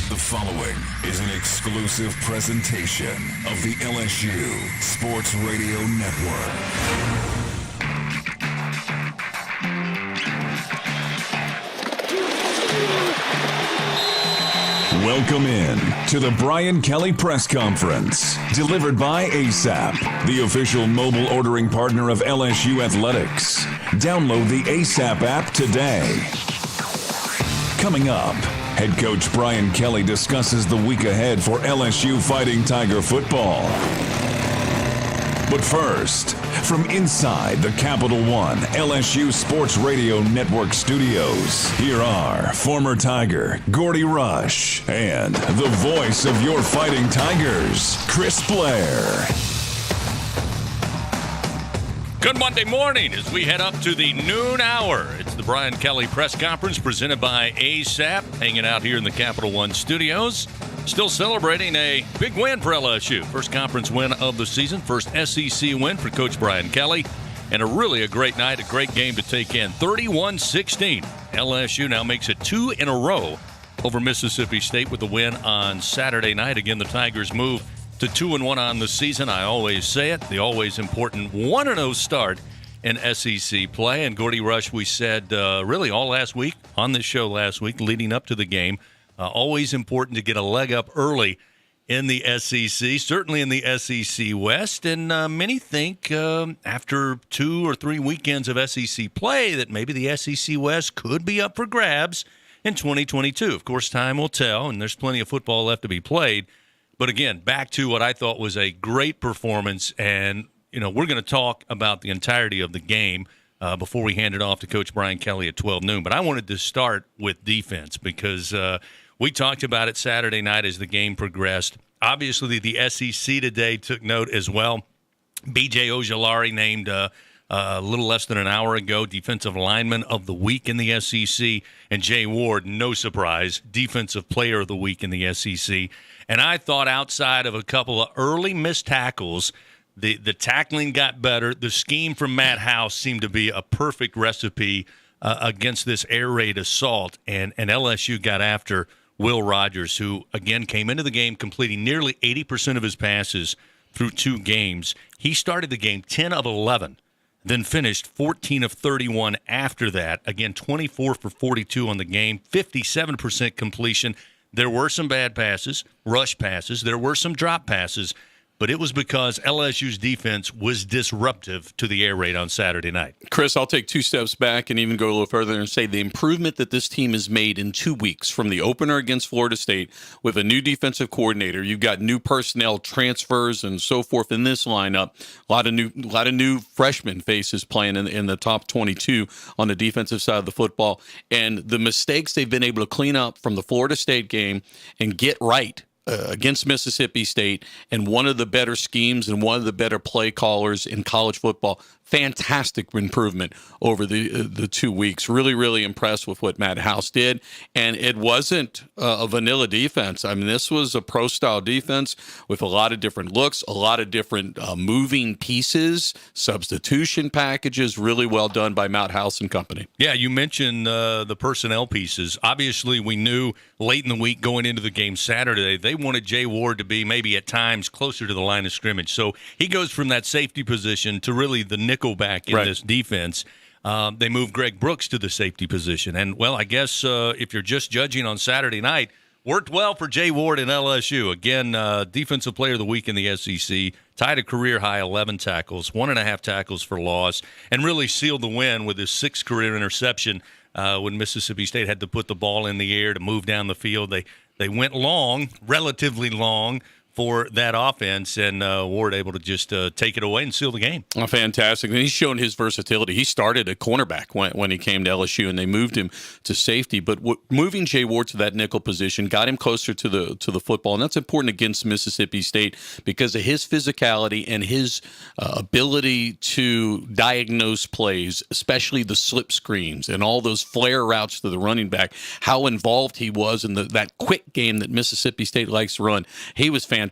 The following is an exclusive presentation of the LSU Sports Radio Network. Welcome in to the Brian Kelly Press Conference, delivered by ASAP, the official mobile ordering partner of LSU Athletics. Download the ASAP app today. Coming up, head coach Brian Kelly discusses the week ahead for LSU Fighting Tiger football. But first, from inside the Capital One LSU Sports Radio Network studios, here are former Tiger Gordy Rush and the voice of your Fighting Tigers, Chris Blair. Good Monday morning as we head up to the noon hour. It's the Brian Kelly Press Conference presented by ASAP, hanging out here in the Capital One studios. Still celebrating a big win for LSU. First conference win of the season, first SEC win for Coach Brian Kelly, and a great night, a great game to take in. 31-16. LSU now makes it 2 in a row over Mississippi State with the win on Saturday night. Again, the Tigers move to 2-1 on the season. I always say it, the always important 1-0 start in SEC play. And Gordy Rush, we said really all last week, on this show last week, leading up to the game, always important to get a leg up early in the SEC, certainly in the SEC West. And many think after 2 or 3 weekends of SEC play that maybe the SEC West could be up for grabs in 2022. Of course, time will tell, and there's plenty of football left to be played. But again, back to what I thought was a great performance. And, we're going to talk about the entirety of the game before we hand it off to Coach Brian Kelly at 12 noon. But I wanted to start with defense because we talked about it Saturday night as the game progressed. Obviously, the SEC today took note as well. B.J. Ojulari named a little less than an hour ago Defensive Lineman of the Week in the SEC. And Jay Ward, no surprise, Defensive Player of the Week in the SEC. And I thought outside of a couple of early missed tackles, the tackling got better. The scheme from Matt House seemed to be a perfect recipe against this air raid assault. And LSU got after Will Rogers, who, again, came into the game completing nearly 80% of his passes through 2 games. He started the game 10 of 11, then finished 14 of 31 after that. Again, 24 for 42 on the game, 57% completion. There were some bad passes, rush passes. There were some drop passes. But it was because LSU's defense was disruptive to the air raid on Saturday night. Chris, I'll take 2 steps back and even go a little further and say the improvement that this team has made in 2 weeks from the opener against Florida State with a new defensive coordinator. You've got new personnel transfers and so forth in this lineup. A lot of new freshman faces playing in the top 22 on the defensive side of the football. And the mistakes they've been able to clean up from the Florida State game and get right against Mississippi State, and one of the better schemes and one of the better play callers in college football. Fantastic improvement over the 2 weeks. Really, really impressed with what Matt House did. And it wasn't a vanilla defense. I mean, this was a pro-style defense with a lot of different looks, a lot of different moving pieces, substitution packages. Really well done by Matt House and company. Yeah, you mentioned the personnel pieces. Obviously, we knew late in the week going into the game Saturday, they wanted Jay Ward to be maybe at times closer to the line of scrimmage. So he goes from that safety position to really the nickel back in this defense. They moved Greg Brooks to the safety position. And, well, I guess if you're just judging on Saturday night, worked well for Jay Ward and LSU. Again, Defensive Player of the Week in the SEC, tied a career-high 11 tackles, 1.5 tackles for loss, and really sealed the win with his 6th career interception when Mississippi State had to put the ball in the air to move down the field. They went long, relatively long, for that offense, and Ward able to just take it away and seal the game. Oh, fantastic. And he's shown his versatility. He started at cornerback when he came to LSU, and they moved him to safety. But moving Jay Ward to that nickel position got him closer to the football, and that's important against Mississippi State because of his physicality and his ability to diagnose plays, especially the slip screens and all those flare routes to the running back, how involved he was in that quick game that Mississippi State likes to run. He was fantastic,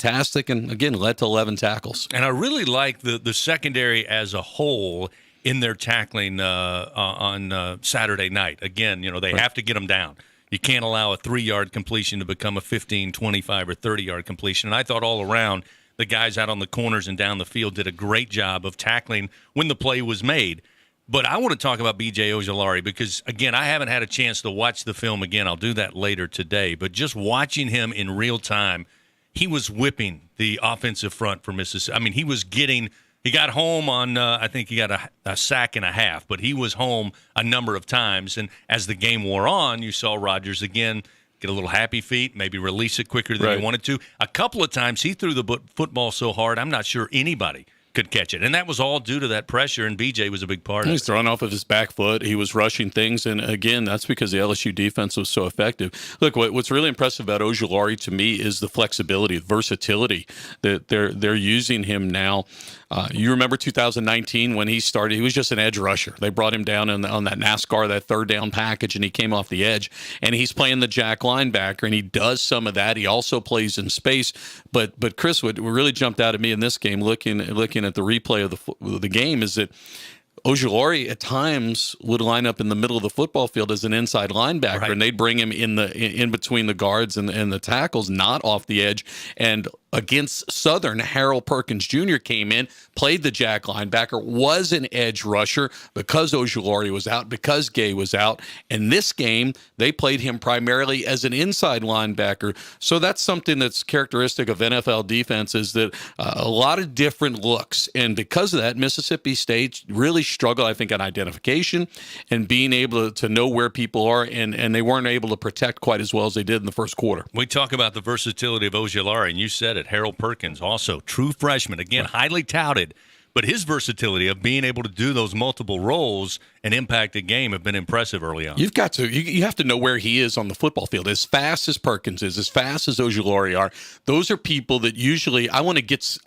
and again led to 11 tackles. And I really like the secondary as a whole in their tackling on Saturday night. Again, they have to get them down. You can't allow a 3-yard completion to become a 15, 25, or 30-yard completion. And I thought all around the guys out on the corners and down the field did a great job of tackling when the play was made. But I want to talk about B.J. Ojulari because, again, I haven't had a chance to watch the film again. I'll do that later today. But just watching him in real time, he was whipping the offensive front for Mississippi. I mean, he got home on, I think he got a sack and a half, but he was home a number of times. And as the game wore on, you saw Rodgers again get a little happy feet, maybe release it quicker than he wanted to. A couple of times he threw the football so hard, I'm not sure anybody could catch it. And that was all due to that pressure, and BJ was a big part of it. He's throwing off of his back foot. He was rushing things, and again, that's because the LSU defense was so effective. Look, what's really impressive about Ojulari to me is the flexibility, the versatility that they're using him now. You remember 2019 when he started, he was just an edge rusher. They brought him down on that NASCAR, that third down package, and he came off the edge. And he's playing the jack linebacker, and he does some of that. He also plays in space. But Chris, what really jumped out at me in this game, looking at the replay of the game, is that Ojulari at times would line up in the middle of the football field as an inside linebacker, and they'd bring him in between the guards and the tackles, not off the edge. And against Southern, Harold Perkins Jr. came in, played the jack linebacker, was an edge rusher because Ojulari was out, because Gay was out. And this game, they played him primarily as an inside linebacker. So that's something that's characteristic of NFL defenses, that a lot of different looks. And because of that, Mississippi State really struggled, I think, on identification and being able to know where people are, and they weren't able to protect quite as well as they did in the first quarter. We talk about the versatility of Ojulari, and you said it. Harold Perkins, also true freshman, again, highly touted, but his versatility of being able to do those multiple roles and impact a game have been impressive early on. You have to know where he is on the football field. As fast as Perkins is, as fast as Ojulari are, those are people that usually I want to get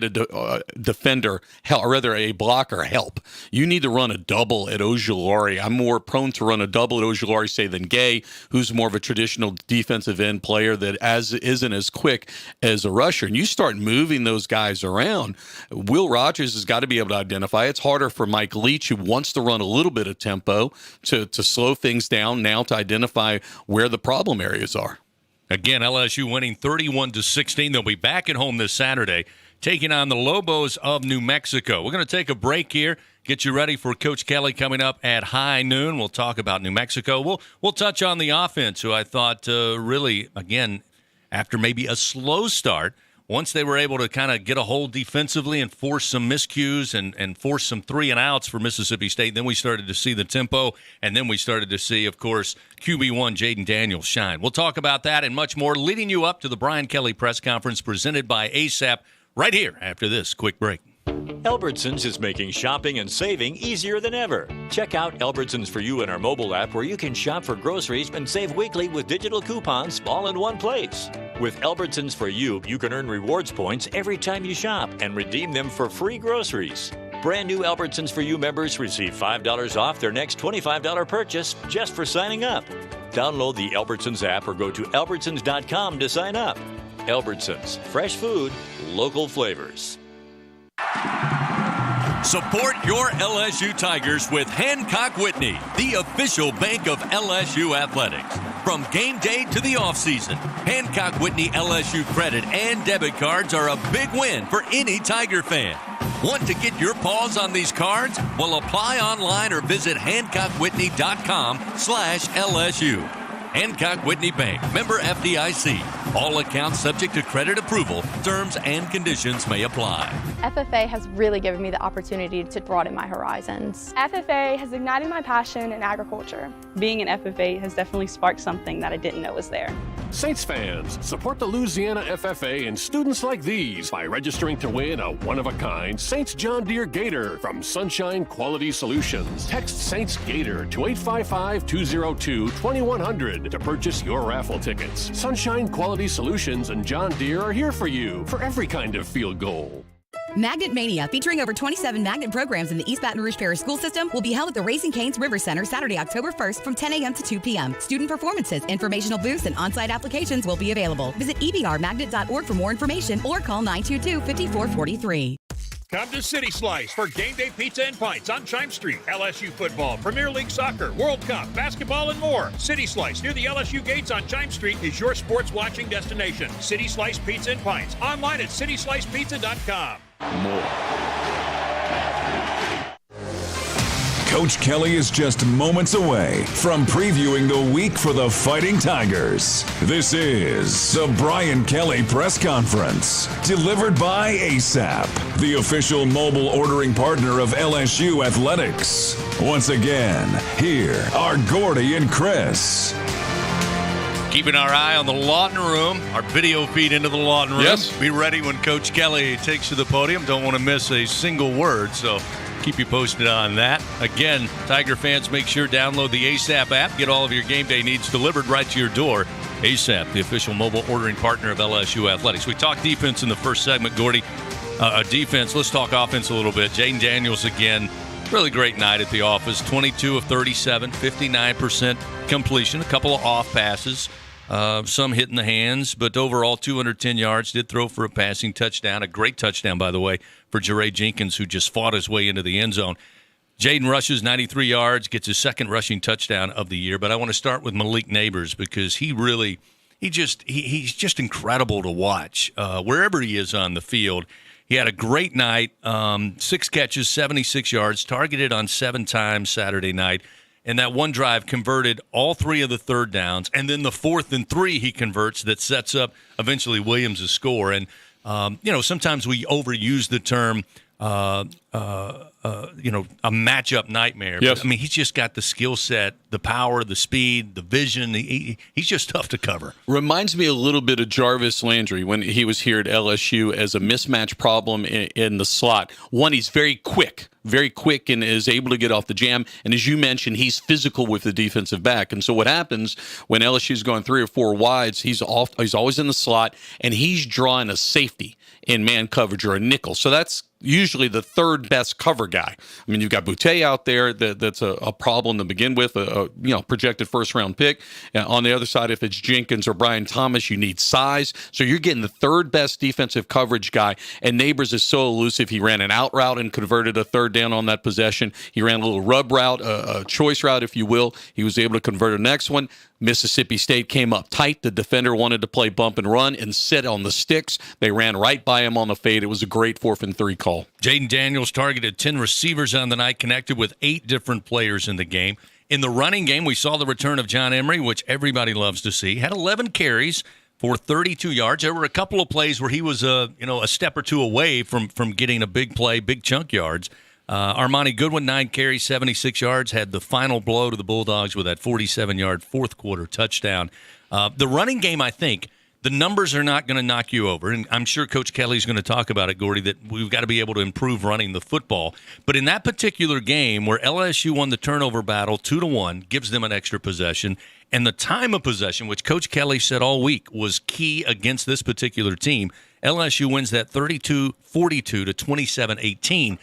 a defender help, or rather a blocker help. You need to run a double at Ojulari. I'm more prone to run a double at Ojulari, say, than Gay, who's more of a traditional defensive end player that isn't as quick as a rusher. And you start moving those guys around. Will Rogers has got to be able to identify. It's harder for Mike Leach, who wants to run a little bit of tempo, to slow things down now, to identify where the problem areas are. Again, LSU winning 31-16. They'll be back at home this Saturday, taking on the Lobos of New Mexico. We're going to take a break here, get you ready for Coach Kelly coming up at high noon. We'll talk about New Mexico. We'll touch on the offense, who I thought really, again, after maybe a slow start, once they were able to kind of get a hold defensively and force some miscues and force some 3-and-outs for Mississippi State, then we started to see the tempo, and then we started to see, of course, QB1 Jaden Daniels shine. We'll talk about that and much more, leading you up to the Brian Kelly press conference presented by ASAP right here after this quick break. Albertsons is making shopping and saving easier than ever. Check out Albertsons For You in our mobile app, where you can shop for groceries and save weekly with digital coupons all in one place. With Albertsons For You, you can earn rewards points every time you shop and redeem them for free groceries. Brand new Albertsons For You members receive $5 off their next $25 purchase just for signing up. Download the Albertsons app or go to albertsons.com to sign up. Albertsons, fresh food, local flavors. Support your LSU Tigers with Hancock Whitney, the official bank of LSU Athletics. From game day to the offseason, Hancock Whitney LSU credit and debit cards are a big win for any Tiger fan. Want to get your paws on these cards? Well, apply online or visit HancockWhitney.com/LSU. Hancock Whitney Bank, member FDIC. All accounts subject to credit approval. Terms and conditions may apply. FFA has really given me the opportunity to broaden my horizons. FFA has ignited my passion in agriculture. Being an FFA has definitely sparked something that I didn't know was there. Saints fans, support the Louisiana FFA and students like these by registering to win a one-of-a-kind Saints John Deere Gator from Sunshine Quality Solutions. Text Saints Gator to 855-202-2100 to purchase your raffle tickets. Sunshine Quality Solutions and John Deere are here for you for every kind of field goal. Magnet Mania, featuring over 27 Magnet programs in the East Baton Rouge Parish School System, will be held at the Raising Cane's River Center Saturday, October 1st from 10 a.m. to 2 p.m. Student performances, informational booths, and on-site applications will be available. Visit ebrmagnet.org for more information or call 922-5443. Come to City Slice for game day pizza and pints on Chime Street. LSU football, Premier League soccer, World Cup, basketball, and more. City Slice near the LSU gates on Chime Street is your sports watching destination. City Slice Pizza and Pints. Online at cityslicepizza.com. More. Coach Kelly is just moments away from previewing the week for the Fighting Tigers. This is the Brian Kelly Press Conference, delivered by ASAP, the official mobile ordering partner of LSU Athletics. Once again, here are Gordy and Chris. Keeping our eye on the Lawton Room, our video feed into the Lawton Room. Yes. Be ready when Coach Kelly takes to the podium. Don't want to miss a single word, so keep you posted on that. Again, Tiger fans, make sure download the ASAP app. Get all of your game day needs delivered right to your door. ASAP, the official mobile ordering partner of LSU Athletics. We talked defense in the first segment, Gordy. Defense, let's talk offense a little bit. Jaden Daniels again. Really great night at the office. 22 of 37, 59% completion, a couple of off passes, some hitting the hands, but overall 210 yards, did throw for a passing touchdown. A great touchdown, by the way, for Jeray Jenkins, who just fought his way into the end zone. Jaden rushes 93 yards, gets his second rushing touchdown of the year. But I want to start with Malik Neighbors because he's just incredible to watch wherever he is on the field. He had a great night, 6 catches, 76 yards, targeted on 7 times Saturday night. And that one drive converted all 3 of the third downs. And then the 4th and 3 he converts that sets up eventually Williams' score. And, sometimes we overuse the term, a matchup nightmare. Yes. But, I mean, he's just got the skill set, the power, the speed, the vision. He's just tough to cover. Reminds me a little bit of Jarvis Landry when he was here at LSU as a mismatch problem in the slot. One, he's very quick and is able to get off the jam. And as you mentioned, he's physical with the defensive back. And so what happens when LSU's going 3 or 4 wides, he's always in the slot, and he's drawing a safety in man coverage or a nickel. So that's usually the third best cover guy. I mean, you've got Boutte out there that's a problem to begin with, a projected first-round pick. On the other side, if it's Jenkins or Brian Thomas, you need size. So you're getting the third best defensive coverage guy, and Neighbors is so elusive. He ran an out route and converted a third down on that possession. He ran a little rub route, a choice route, if you will. He was able to convert the next one. Mississippi State came up tight. The defender wanted to play bump and run and sit on the sticks. They ran right by him on the fade. It was a great 4th and 3 call. Jaden Daniels targeted 10 receivers on the night, connected with 8 different players in the game. In the running game, we saw the return of John Emery, which everybody loves to see. Had 11 carries for 32 yards. There were a couple of plays where he was a step or 2 away from getting a big play, big chunk yards. Armani Goodwin, 9 carries, 76 yards, had the final blow to the Bulldogs with that 47-yard fourth-quarter touchdown. The running game, I think, the numbers are not going to knock you over. And I'm sure Coach Kelly's going to talk about it, Gordy, that we've got to be able to improve running the football. But in that particular game where LSU won the turnover battle 2-1, gives them an extra possession, and the time of possession, which Coach Kelly said all week was key against this particular team, LSU wins that 32-42 to 27-18.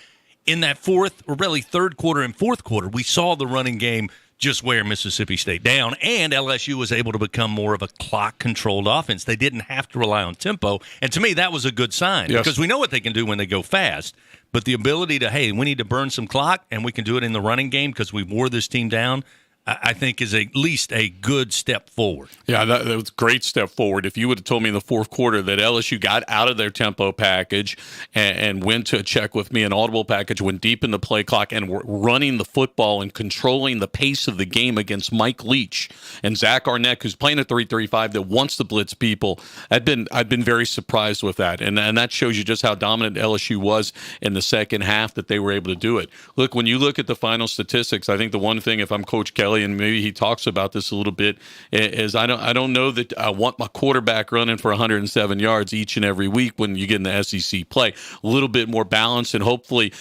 In that third quarter and fourth quarter, we saw the running game just wear Mississippi State down, and LSU was able to become more of a clock-controlled offense. They didn't have to rely on tempo, and to me, that was a good sign because we know what they can do when they go fast, but the ability to, hey, we need to burn some clock, and we can do it in the running game because we wore this team down, I think is at least a good step forward. Yeah, that was a great step forward. If you would have told me in the fourth quarter that LSU got out of their tempo package and went to a check with me, an audible package, went deep in the play clock, and were running the football and controlling the pace of the game against Mike Leach and Zach Arnett, who's playing at 335, that wants to blitz people, I've been very surprised with that. And that shows you just how dominant LSU was in the second half, that they were able to do it. Look, when you look at the final statistics, I think the one thing, if I'm Coach Kelly, and maybe he talks about this a little bit, is I don't know that I want my quarterback running for 107 yards each and every week when you get in the SEC play. A little bit more balance, and hopefully,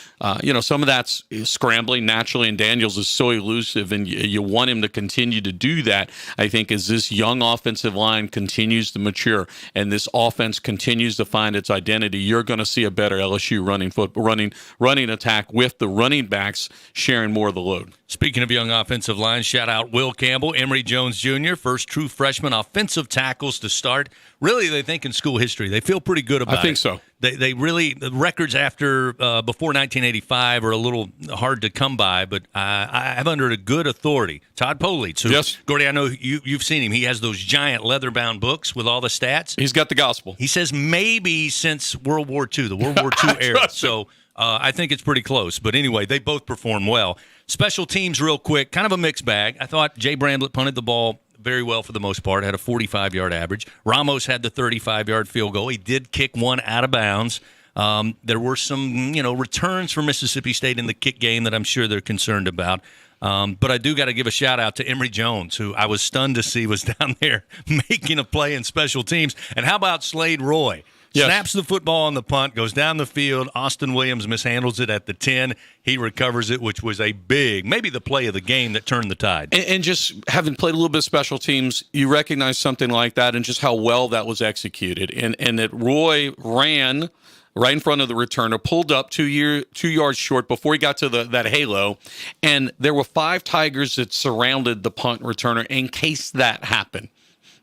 some of that's scrambling naturally, and Daniels is so elusive, and you want him to continue to do that. I think as this young offensive line continues to mature and this offense continues to find its identity, you're going to see a better LSU running attack with the running backs sharing more of the load. Speaking of young offensive line, shout out Will Campbell, Emory Jones Jr., first true freshman offensive tackles to start. Really, they think in school history. They feel pretty good about it. I think so. They really, the records after before 1985 are a little hard to come by, but I have under a good authority Todd Politz. Who, yes. Gordy, I know you've seen him. He has those giant leather-bound books with all the stats. He's got the gospel. He says maybe since World War II, the World War II era. So I think it's pretty close. But anyway, they both perform well. Special teams real quick, kind of a mixed bag. I thought Jay Bramblett punted the ball very well for the most part, had a 45-yard average. Ramos had the 35-yard field goal. He did kick one out of bounds. There were some, returns for Mississippi State in the kick game that I'm sure they're concerned about. But I do got to give a shout-out to Emory Jones, who I was stunned to see was down there making a play in special teams. And how about Slade Roy? Yes. Snaps the football on the punt, goes down the field. Austin Williams mishandles it at the 10. He recovers it, which was a big, maybe the play of the game that turned the tide. And just having played a little bit of special teams, you recognize something like that and just how well that was executed. And that Roy ran right in front of the returner, pulled up 2 yards short before he got to that halo, and there were 5 Tigers that surrounded the punt returner in case that happened.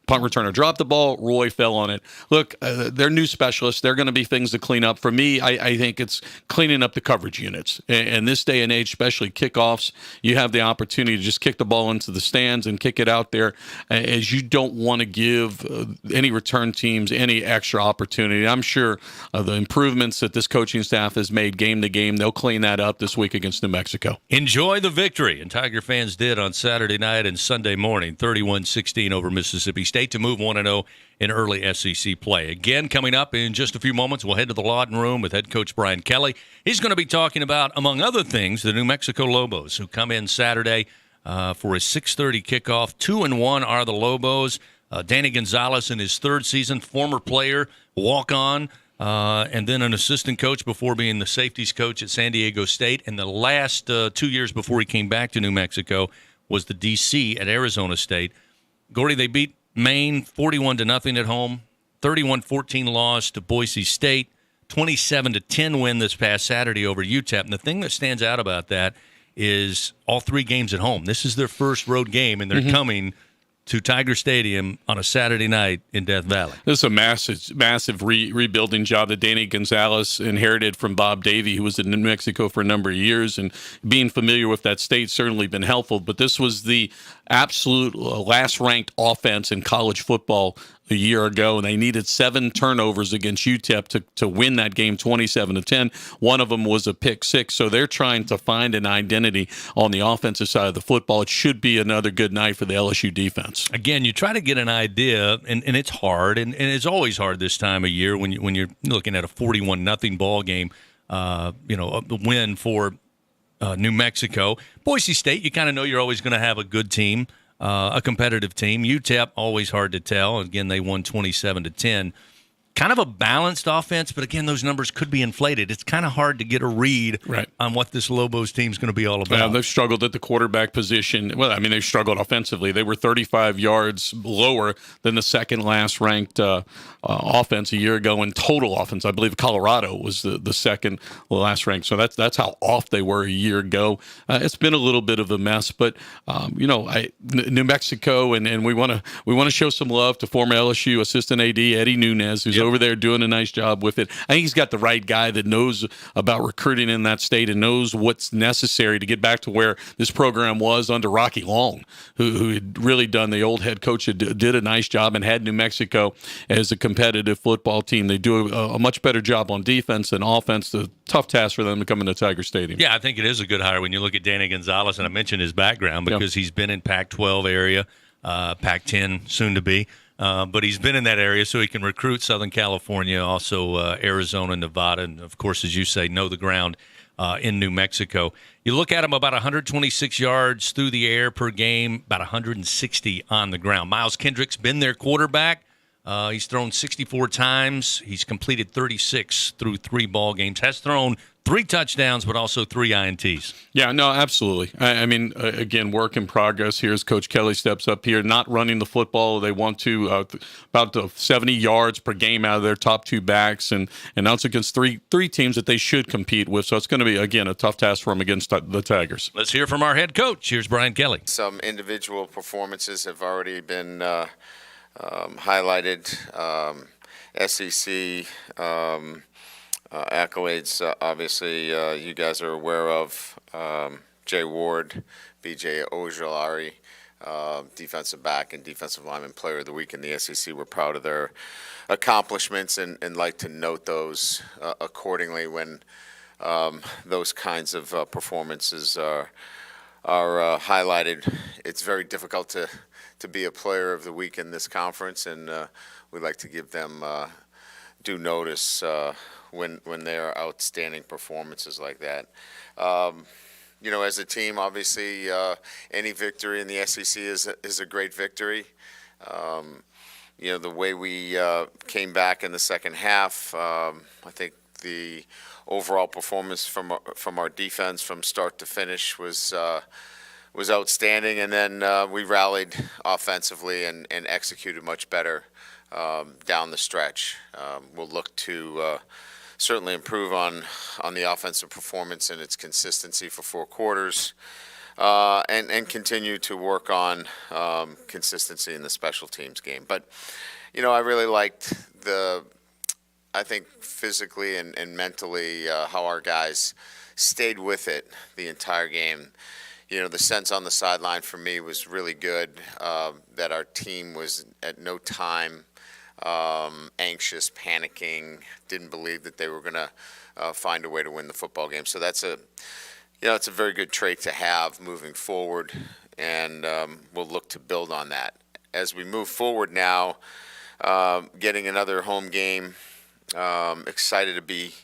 Punt returner dropped the ball. Roy fell on it. Look, they're new specialists. They're going to be things to clean up. For me, I think it's cleaning up the coverage units. And this day and age, especially kickoffs, you have the opportunity to just kick the ball into the stands and kick it out there, as you don't want to give any return teams any extra opportunity. I'm sure the improvements that this coaching staff has made game to game, they'll clean that up this week against New Mexico. Enjoy the victory, and Tiger fans did on Saturday night and Sunday morning, 31-16 over Mississippi State to move 1-0 in early SEC play. Again, coming up in just a few moments, we'll head to the Lawton Room with head coach Brian Kelly. He's going to be talking about, among other things, the New Mexico Lobos, who come in Saturday for a 6:30 kickoff. 2-1 are the Lobos. Danny Gonzalez in his third season, former player, walk-on, and then an assistant coach before being the safeties coach at San Diego State. And the last 2 years before he came back to New Mexico was the DC at Arizona State. Gordy, they beat Maine 41-0 at home, 31-14 loss to Boise State, 27-10 win this past Saturday over UTEP. And the thing that stands out about that is all 3 games at home. This is their first road game, and they're coming to Tiger Stadium on a Saturday night in Death Valley. This is a massive rebuilding job that Danny Gonzalez inherited from Bob Davie, who was in New Mexico for a number of years, and being familiar with that state certainly been helpful. But this was the absolute last-ranked offense in college football a year ago, and they needed 7 turnovers against UTEP to win that game 27-10. One of them was a pick 6, so they're trying to find an identity on the offensive side of the football. It should be another good night for the LSU defense. Again, you try to get an idea, and it's hard, and it's always hard this time of year when you're looking at a 41-0 ball game, a win for New Mexico. Boise State, you kind of know you're always going to have a good team. A competitive team. UTEP, always hard to tell. Again, they won 27-10. Kind of a balanced offense, but again, those numbers could be inflated. It's kind of hard to get a read on what this Lobos team is going to be all about. Yeah, they've struggled at the quarterback position. Well, I mean, they've struggled offensively. They were 35 yards lower than the second last ranked offense a year ago in total offense. I believe Colorado was the second last ranked. So that's how off they were a year ago. It's been a little bit of a mess, but New Mexico, and we want to show some love to former LSU assistant AD Eddie Nunez, who's over there doing a nice job with it. I think he's got the right guy that knows about recruiting in that state and knows what's necessary to get back to where this program was under Rocky Long, who had really done, the old head coach did a nice job and had New Mexico as a competitive football team. They do a much better job on defense than offense. The tough task for them to come into Tiger Stadium. Yeah, I think it is a good hire when you look at Danny Gonzalez, and I mentioned his background because he's been in Pac-12 area, Pac-10 soon to be. But he's been in that area so he can recruit Southern California, also Arizona, Nevada, and, of course, as you say, know the ground in New Mexico. You look at him, about 126 yards through the air per game, about 160 on the ground. Miles Kendrick's been their quarterback. He's thrown 64 times. He's completed 36 through 3 ball games. Has thrown 3 touchdowns, but also 3 INTs. Yeah, no, absolutely. I mean, again, work in progress here as Coach Kelly steps up here, not running the football. They want to about 70 yards per game out of their top 2 backs, and that's against three teams that they should compete with. So it's going to be, again, a tough task for them against the Tigers. Let's hear from our head coach. Here's Brian Kelly. Some individual performances have already been highlighted. SEC accolades, obviously, you guys are aware of. Jay Ward, BJ Ojolari, defensive back and defensive lineman player of the week in the SEC. We're proud of their accomplishments and like to note those accordingly when those kinds of performances are highlighted. It's very difficult to be a player of the week in this conference, and we like to give them due notice when there are outstanding performances like that. You know, as a team, obviously, any victory in the SEC is a great victory. You know, the way we came back in the second half, I think the overall performance from our defense from start to finish was outstanding, and then we rallied offensively and executed much better down the stretch. We'll look to certainly improve on the offensive performance and its consistency for 4 quarters, and continue to work on consistency in the special teams game. But, you know, I really liked I think physically and mentally how our guys stayed with it the entire game. You know, the sense on the sideline for me was really good, that our team was at no time anxious, panicking, didn't believe that they were going to find a way to win the football game. So that's it's a very good trait to have moving forward, and we'll look to build on that. As we move forward now, getting another home game, excited to be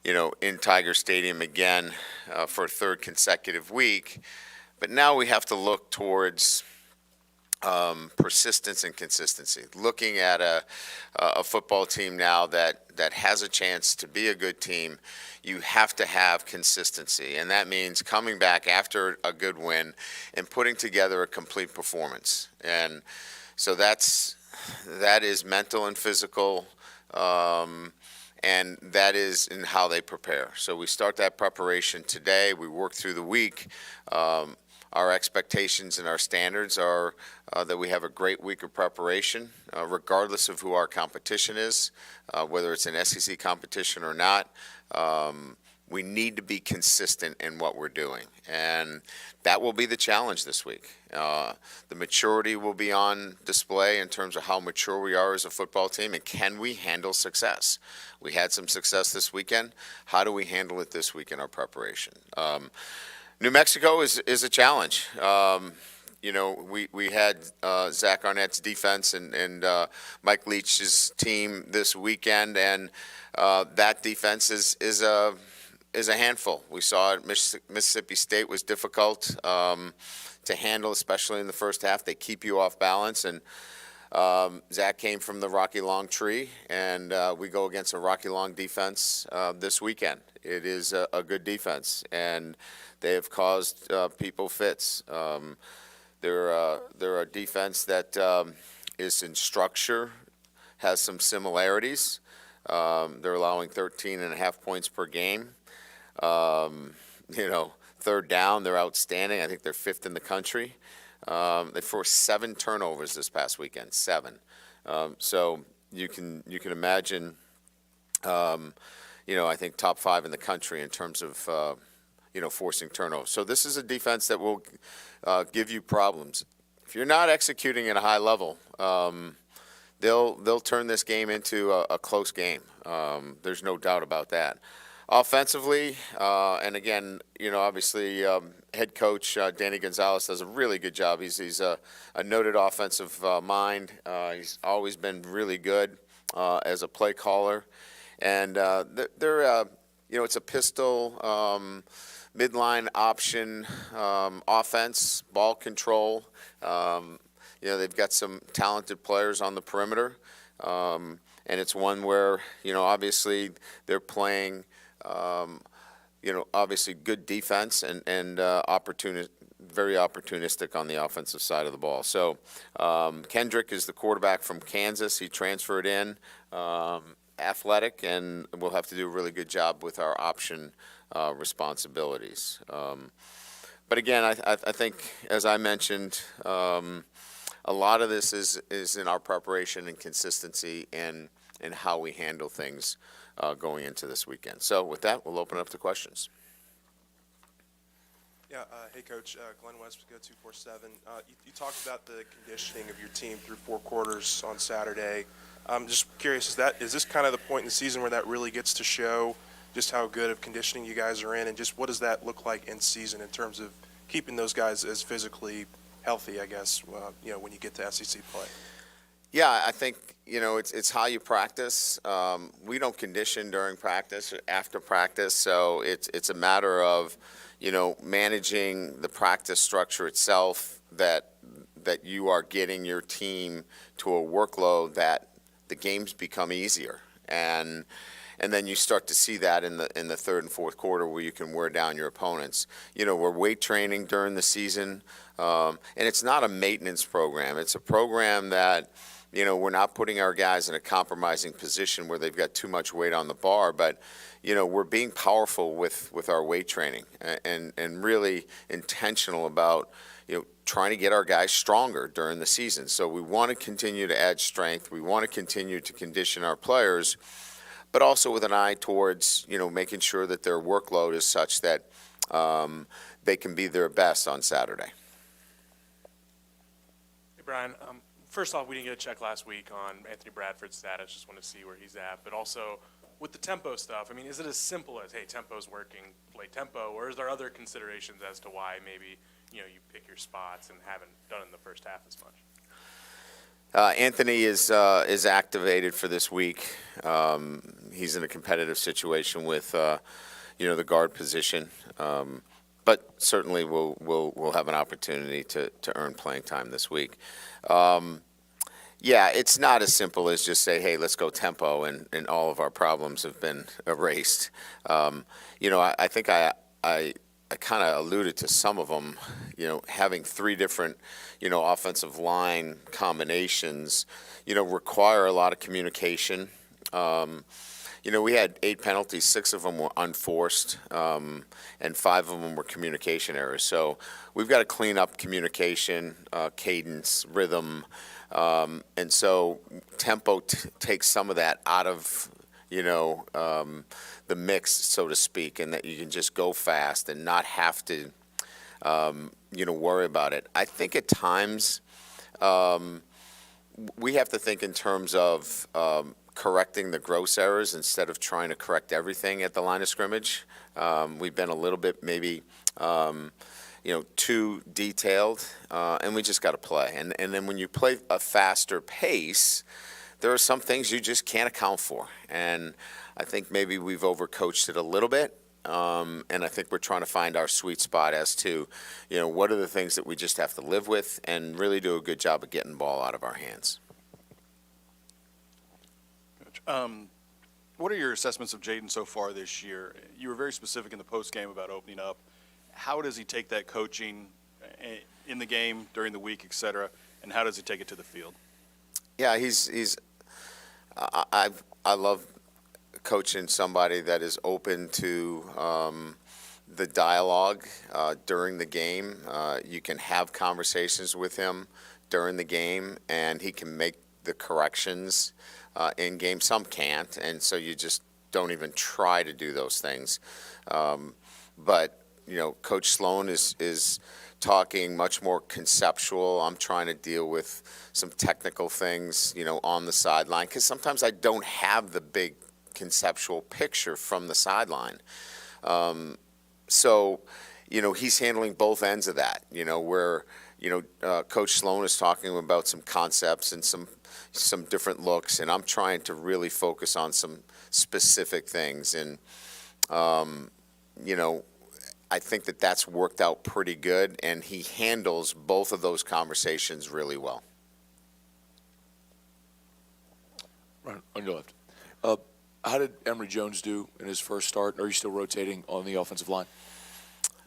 in Tiger Stadium again for a 3rd consecutive week. But now we have to look towards persistence and consistency. Looking at a football team now that has a chance to be a good team, you have to have consistency. And that means coming back after a good win and putting together a complete performance. And so that is mental and physical, and that is in how they prepare. So we start that preparation today. We work through the week. Our expectations and our standards are that we have a great week of preparation, regardless of who our competition is, whether it's an SEC competition or not. We need to be consistent in what we're doing, and that will be the challenge this week. The maturity will be on display in terms of how mature we are as a football team, and can we handle success? We had some success this weekend. How do we handle it this week in our preparation? New Mexico is a challenge. We had Zach Arnett's defense and Mike Leach's team this weekend, and that defense is a handful. We saw it. Mississippi State was difficult to handle, especially in the first half. They keep you off balance, and Zach came from the Rocky Long tree, and we go against a Rocky Long defense this weekend. It is a good defense, and they have caused people fits. They're a defense that is in structure, has some similarities. They're allowing 13.5 points per game. Third down, they're outstanding. I think they're 5th in the country. They forced 7 turnovers this past weekend, 7. So you can imagine, I think top 5 in the country in terms of forcing turnovers. So this is a defense that will give you problems. If you're not executing at a high level, they'll turn this game into a close game. There's no doubt about that. Offensively, and again, obviously, head coach Danny Gonzalez does a really good job. He's a noted offensive mind. He's always been really good as a play caller, and they're it's a pistol, midline option offense, ball control. They've got some talented players on the perimeter, and it's one where obviously they're playing. Obviously good defense and very opportunistic on the offensive side of the ball. So Kendrick is the quarterback from Kansas. He transferred in, athletic, and we'll have to do a really good job with our option responsibilities. But again, I think, as I mentioned, a lot of this is in our preparation and consistency and how we handle things going into this weekend. So with that, we'll open up to questions. Yeah, hey, Coach. Glenn West, Go 247. You talked about the conditioning of your team through 4 quarters on Saturday. I'm just curious, is this kind of the point in the season where that really gets to show just how good of conditioning you guys are in, and just what does that look like in season in terms of keeping those guys as physically healthy, I guess, when you get to SEC play? Yeah, I think, it's how you practice. We don't condition during practice or after practice, so it's a matter of, managing the practice structure itself, that you are getting your team to a workload that the games become easier. And then you start to see that in the third and fourth quarter where you can wear down your opponents. We're weight training during the season, and it's not a maintenance program. It's a program that, we're not putting our guys in a compromising position where they've got too much weight on the bar, but, we're being powerful with our weight training and really intentional about, trying to get our guys stronger during the season. So we want to continue to add strength. We want to continue to condition our players, but also with an eye towards, making sure that their workload is such that they can be their best on Saturday. Hey, Brian. First off, we didn't get a check last week on Anthony Bradford's status. Just want to see where he's at. But also, with the tempo stuff, is it as simple as, hey, tempo's working, play tempo, or is there other considerations as to why maybe, you pick your spots and haven't done in the first half as much? Anthony is activated for this week. He's in a competitive situation with, the guard position. But certainly we'll have an opportunity to earn playing time this week. Yeah, it's not as simple as just say, hey, let's go tempo, and all of our problems have been erased. I think I kind of alluded to some of them, having 3 different, offensive line combinations, require a lot of communication. We had 8 penalties, 6 of them were unforced, and 5 of them were communication errors. So we've got to clean up communication, cadence, rhythm, and so tempo takes some of that out of, the mix, so to speak, and that you can just go fast and not have to, worry about it. I think at times we have to think in terms of correcting the gross errors instead of trying to correct everything at the line of scrimmage. We've been a little bit maybe, too detailed, and we just got to play. And then when you play a faster pace, there are some things you just can't account for. And I think maybe we've overcoached it a little bit. And I think we're trying to find our sweet spot as to, what are the things that we just have to live with and really do a good job of getting the ball out of our hands. What are your assessments of Jaden so far this year? You were very specific in the post game about opening up. How does he take that coaching in the game, during the week, et cetera, and how does he take it to the field? Yeah, I love coaching somebody that is open to the dialogue during the game. You can have conversations with him during the game, and he can make the corrections in game. Some can't, and so you just don't even try to do those things. But Coach Sloan is talking much more conceptual. I'm trying to deal with some technical things, on the sideline, because sometimes I don't have the big conceptual picture from the sideline. So, he's handling both ends of that, where, Coach Sloan is talking about some concepts and some different looks, and I'm trying to really focus on some specific things. And, I think that that's worked out pretty good, and he handles both of those conversations really well. Right, on your left. How did Emory Jones do in his first start? Are you still rotating on the offensive line?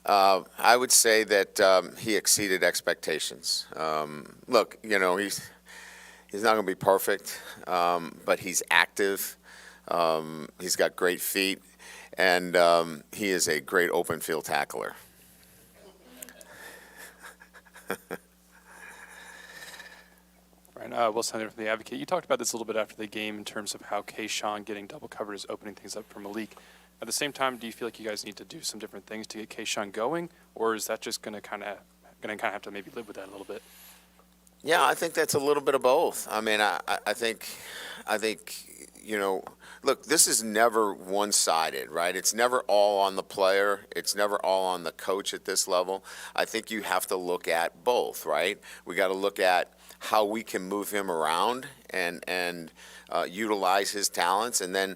I would say that he exceeded expectations. Look, he's not going to be perfect, but he's active. He's got great feet. And he is a great open field tackler. Brian, Will Sender from The Advocate. You talked about this a little bit after the game in terms of how Kayshawn getting double covered is opening things up for Malik. At the same time, do you feel like you guys need to do some different things to get Kayshawn going, or is that just going to kind of have to maybe live with that a little bit? Yeah, I think that's a little bit of both. I mean, I think look, this is never one-sided, right? It's never all on the player. It's never all on the coach at this level. I think you have to look at both, right? We got to look at how we can move him around and utilize his talents, and then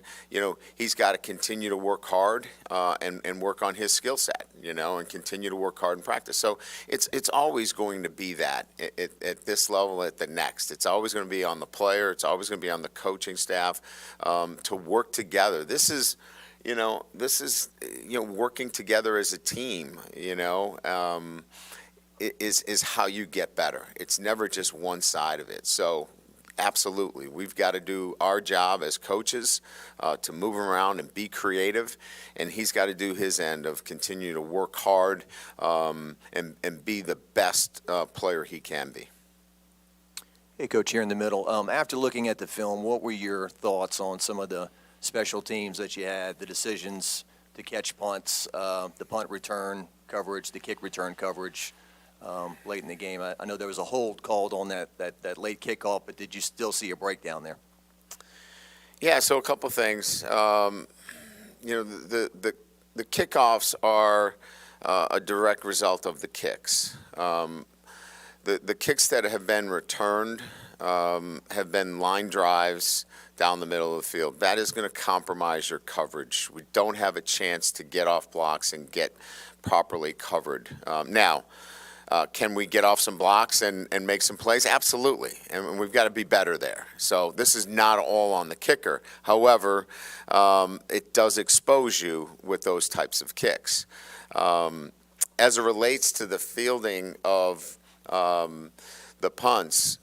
he's got to continue to work hard and work on his skill set, and continue to work hard in practice. So it's always going to be that at this level, at the next. It's always going to be on the player. It's always going to be on the coaching staff to work together. This is working together as a team. Is how you get better. It's never just one side of it. So absolutely, we've got to do our job as coaches to move him around and be creative, and he's got to do his end of continue to work hard and be the best player he can be. Hey, Coach, here in the middle. After looking at the film, what were your thoughts on some of the special teams that you had, the decisions to catch punts, the punt return coverage, the kick return coverage late in the game? I know there was a hold called on that late kickoff, but did you still see a breakdown there? Yeah, so a couple things. The kickoffs are a direct result of the kicks. The kicks that have been returned have been line drives down the middle of the field. That is going to compromise your coverage. We don't have a chance to get off blocks and get properly covered. Now, can we get off some blocks and make some plays? Absolutely, and we've got to be better there. So this is not all on the kicker. However, it does expose you with those types of kicks. As it relates to the fielding of the punts,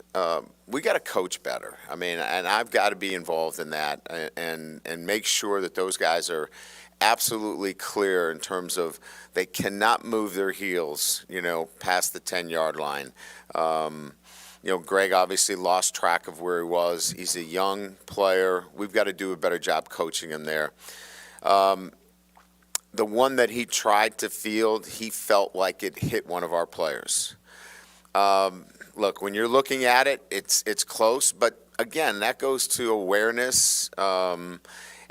we got to coach better. I mean, and I've got to be involved in that and make sure that those guys are absolutely clear in terms of they cannot move their heels, past the 10-yard line. Greg obviously lost track of where he was. He's a young player. We've got to do a better job coaching him there. The one that he tried to field, he felt like it hit one of our players. Look, when you're looking at it, it's close, but again, that goes to awareness.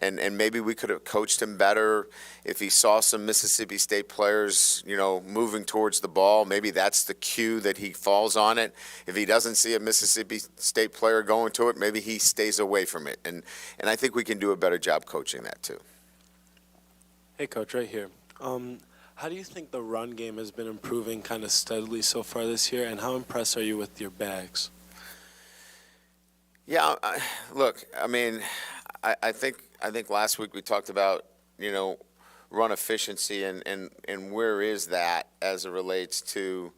And maybe we could have coached him better if he saw some Mississippi State players, moving towards the ball. Maybe that's the cue that he falls on it. If he doesn't see a Mississippi State player going to it, maybe he stays away from it. And I think we can do a better job coaching that too. Hey, Coach, right here. How do you think the run game has been improving kind of steadily so far this year, and how impressed are you with your backs? Yeah, look, I mean, I think last week we talked about, run efficiency and where is that as it relates to,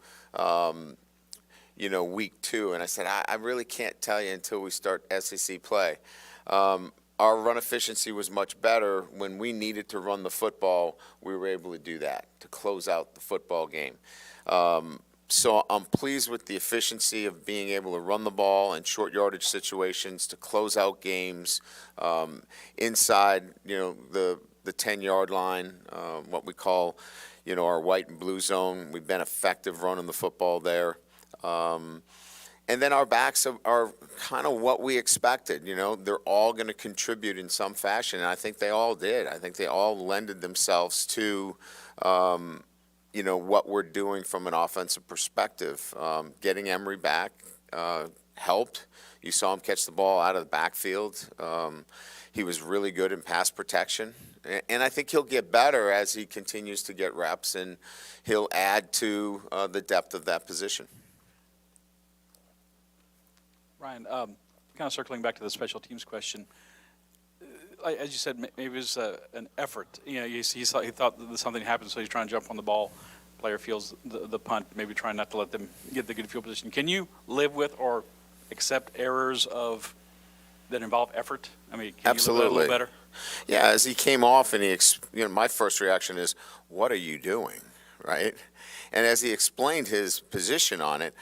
week 2. And I said, I really can't tell you until we start SEC play. Our run efficiency was much better. When we needed to run the football, we were able to do that, to close out the football game. So I'm pleased with the efficiency of being able to run the ball in short yardage situations to close out games inside, the 10-yard line, what we call, our white and blue zone. We've been effective running the football there. And then our backs are kind of what we expected. They're all going to contribute in some fashion, and I think they all did. I think they all lended themselves to what we're doing from an offensive perspective. Getting Emery back helped. You saw him catch the ball out of the backfield. He was really good in pass protection. And I think he'll get better as he continues to get reps, and he'll add to the depth of that position. Ryan, kind of circling back to the special teams question, as you said, maybe it was an effort. He thought that something happened, so he's trying to jump on the ball. Player feels the punt, maybe trying not to let them get the good field position. Can you live with or accept errors that involve effort? I mean, can Absolutely. You live with it a little better? Yeah, as he came off, and my first reaction is, "What are you doing?" Right? And as he explained his position on it,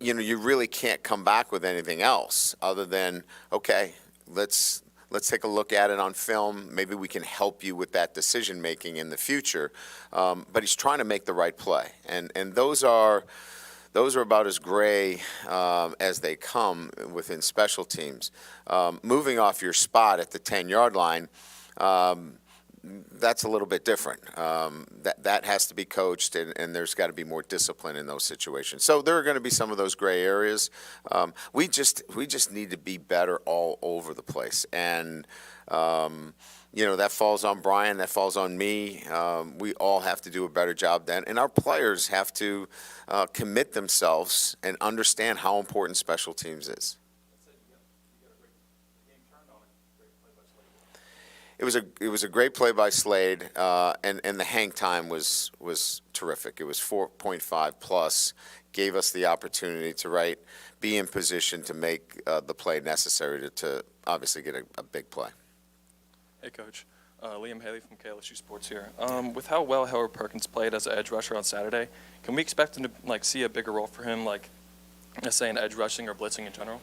you really can't come back with anything else other than, okay, let's take a look at it on film. Maybe we can help you with that decision making in the future. But he's trying to make the right play, and those are about as gray as they come within special teams. Moving off your spot at the 10-yard line, that's a little bit different. That has to be coached, and there's got to be more discipline in those situations. So there are going to be some of those gray areas. We just need to be better all over the place, and that falls on Brian, that falls on me. We all have to do a better job then, and our players have to commit themselves and understand how important special teams is. It was a great play by Slade, and the hang time was terrific. It was 4.5 plus, gave us the opportunity to be in position to make the play necessary to obviously get a big play. Hey, Coach. Liam Haley from KLSU Sports here. With how well Howard Perkins played as an edge rusher on Saturday, can we expect him to see a bigger role for him, let's say in edge rushing or blitzing in general?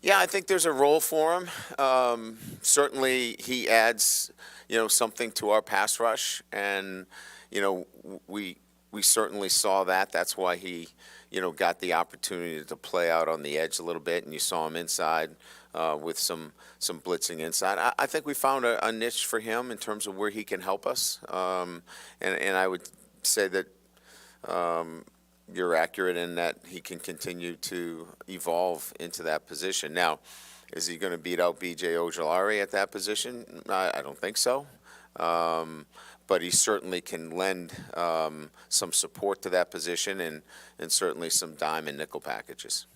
Yeah, I think there's a role for him. Certainly, he adds, something to our pass rush, and we certainly saw that. That's why he, got the opportunity to play out on the edge a little bit, and you saw him inside with some blitzing inside. I think we found a niche for him in terms of where he can help us, and I would say that. You're accurate in that he can continue to evolve into that position. Now, is he going to beat out B.J. Ojolari at that position? I don't think so. But he certainly can lend some support to that position and certainly some dime and nickel packages.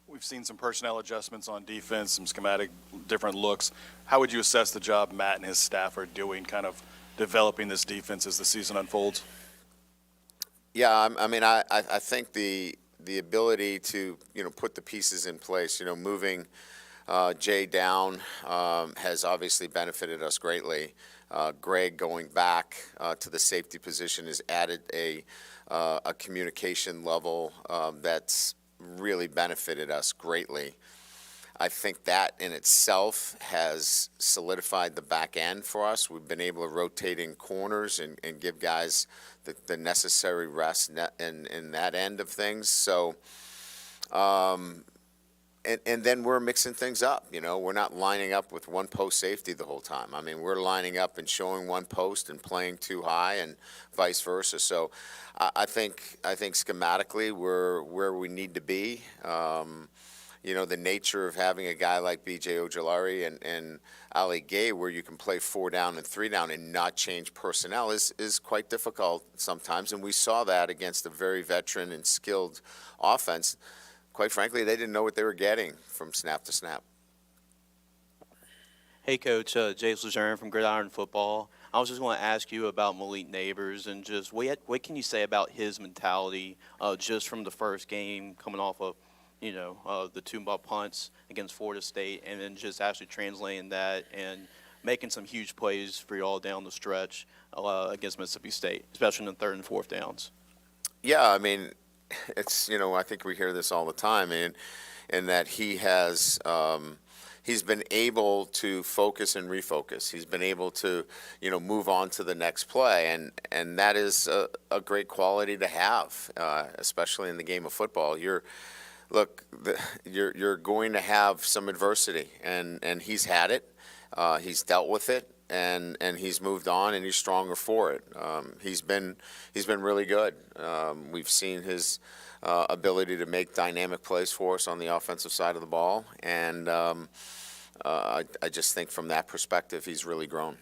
We've seen some personnel adjustments on defense, some schematic different looks. How would you assess the job Matt and his staff are doing kind of developing this defense as the season unfolds? Yeah, I think the ability to put the pieces in place, moving Jay down has obviously benefited us greatly. Greg going back to the safety position has added a communication level that's really benefited us greatly. I think that in itself has solidified the back end for us. We've been able to rotate in corners and give guys the necessary rest in that end of things. So, and then we're mixing things up. We're not lining up with one post safety the whole time. I mean, we're lining up and showing one post and playing too high and vice versa. So I think schematically we're where we need to be. The nature of having a guy like B.J. Ojolari and Ali Gay, where you can play 4 down and 3 down and not change personnel, is quite difficult sometimes. And we saw that against a very veteran and skilled offense. Quite frankly, they didn't know what they were getting from snap to snap. Hey, Coach, Jace Lejeune from Gridiron Football. I was just going to ask you about Malik Neighbors and just what can you say about his mentality just from the first game coming off of the 2 punts against Florida State, and then just actually translating that and making some huge plays for y'all down the stretch against Mississippi State, especially in the 3rd and 4th downs. Yeah, I mean, it's, I think we hear this all the time, and that he has, he's been able to focus and refocus. He's been able to, move on to the next play, and that is a great quality to have, especially in the game of football. You're going to have some adversity, and he's had it. He's dealt with it, and he's moved on, and he's stronger for it. He's been really good. We've seen his ability to make dynamic plays for us on the offensive side of the ball, and I just think from that perspective, he's really grown.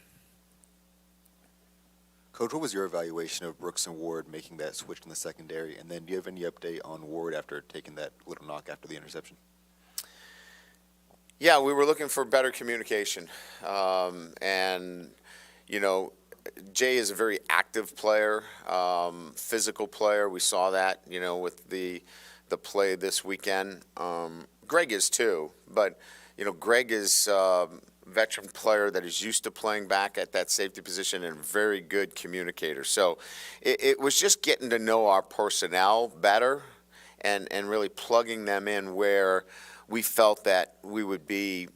Coach, what was your evaluation of Brooks and Ward making that switch in the secondary? And then do you have any update on Ward after taking that little knock after the interception? Yeah, we were looking for better communication. And, Jay is a very active player, physical player. We saw that, with the play this weekend. Greg is too, but, Greg is a veteran player that is used to playing back at that safety position and a very good communicator. So it was just getting to know our personnel better and really plugging them in where we felt that we would be,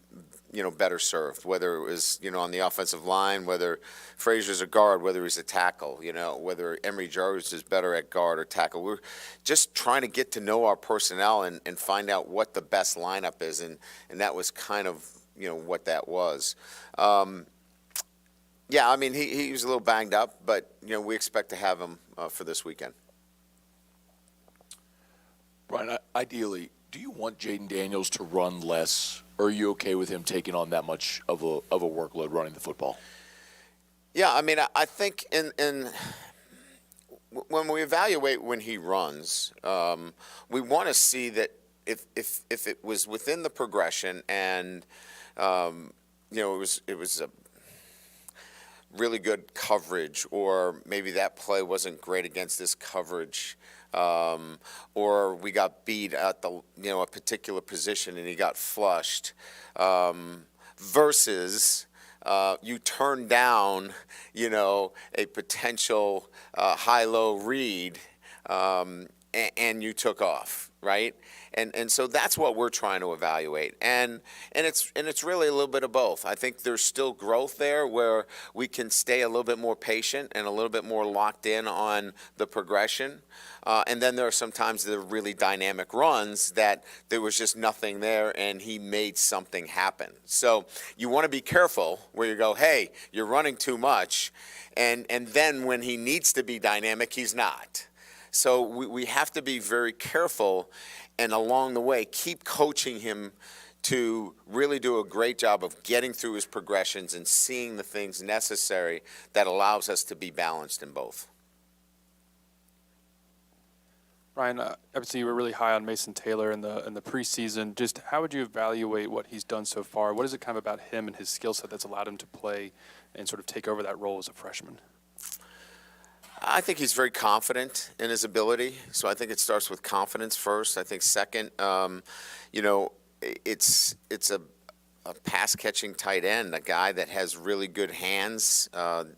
better served, whether it was, on the offensive line, whether Frazier's a guard, whether he's a tackle, whether Emory Jarvis is better at guard or tackle. We're just trying to get to know our personnel and find out what the best lineup is, and that was kind of, what that was. Yeah, I mean, he was a little banged up, but, we expect to have him for this weekend. Brian, ideally, do you want Jaden Daniels to run less, or are you okay with him taking on that much of a workload running the football? Yeah, I mean, I think when we evaluate when he runs, we want to see that if it was within the progression and it was a really good coverage, or maybe that play wasn't great against this coverage. Or we got beat at a particular position and he got flushed, versus you turn down, a potential high-low read, and you took off, right? And so that's what we're trying to evaluate, and it's really a little bit of both. I think there's still growth there where we can stay a little bit more patient and a little bit more locked in on the progression, and then there are sometimes the really dynamic runs that there was just nothing there and he made something happen. So you want to be careful where you go, hey, you're running too much, and then when he needs to be dynamic, he's not. So we have to be very careful, and along the way, keep coaching him to really do a great job of getting through his progressions and seeing the things necessary that allows us to be balanced in both. Ryan, obviously you were really high on Mason Taylor in the preseason. Just how would you evaluate what he's done so far? What is it kind of about him and his skill set that's allowed him to play and sort of take over that role as a freshman? I think he's very confident in his ability, so I think it starts with confidence first. I think second, it's a pass-catching tight end, a guy that has really good hands,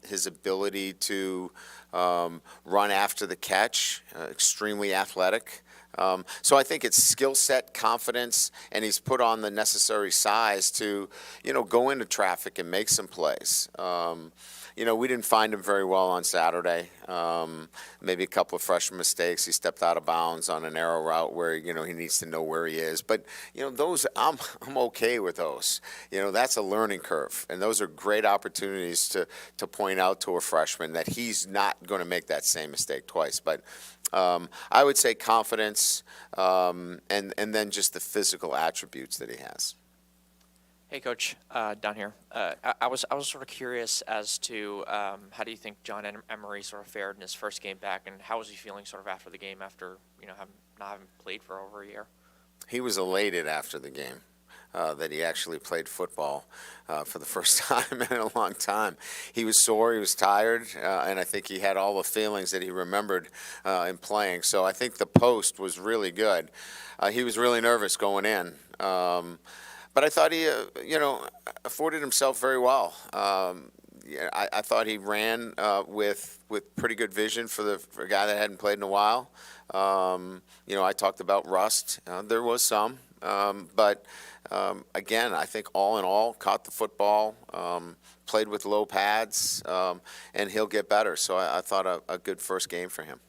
his ability to run after the catch, extremely athletic. So I think it's skill set, confidence, and he's put on the necessary size to, go into traffic and make some plays. We didn't find him very well on Saturday. Maybe a couple of freshman mistakes. He stepped out of bounds on an arrow route where, he needs to know where he is. But, those, I'm okay with those. That's a learning curve. And those are great opportunities to point out to a freshman that he's not going to make that same mistake twice. But I would say confidence, and then just the physical attributes that he has. Hey, Coach, down here. I was sort of curious as to how do you think John Emery sort of fared in his first game back, and how was he feeling sort of after the game after not having played for over a year? He was elated after the game that he actually played football for the first time in a long time. He was sore, he was tired, and I think he had all the feelings that he remembered in playing. So I think the post was really good. He was really nervous going in. But I thought he, afforded himself very well. I thought he ran with pretty good vision for a guy that hadn't played in a while. I talked about rust. There was some, but again, I think all in all, caught the football, played with low pads, and he'll get better. So I thought a good first game for him.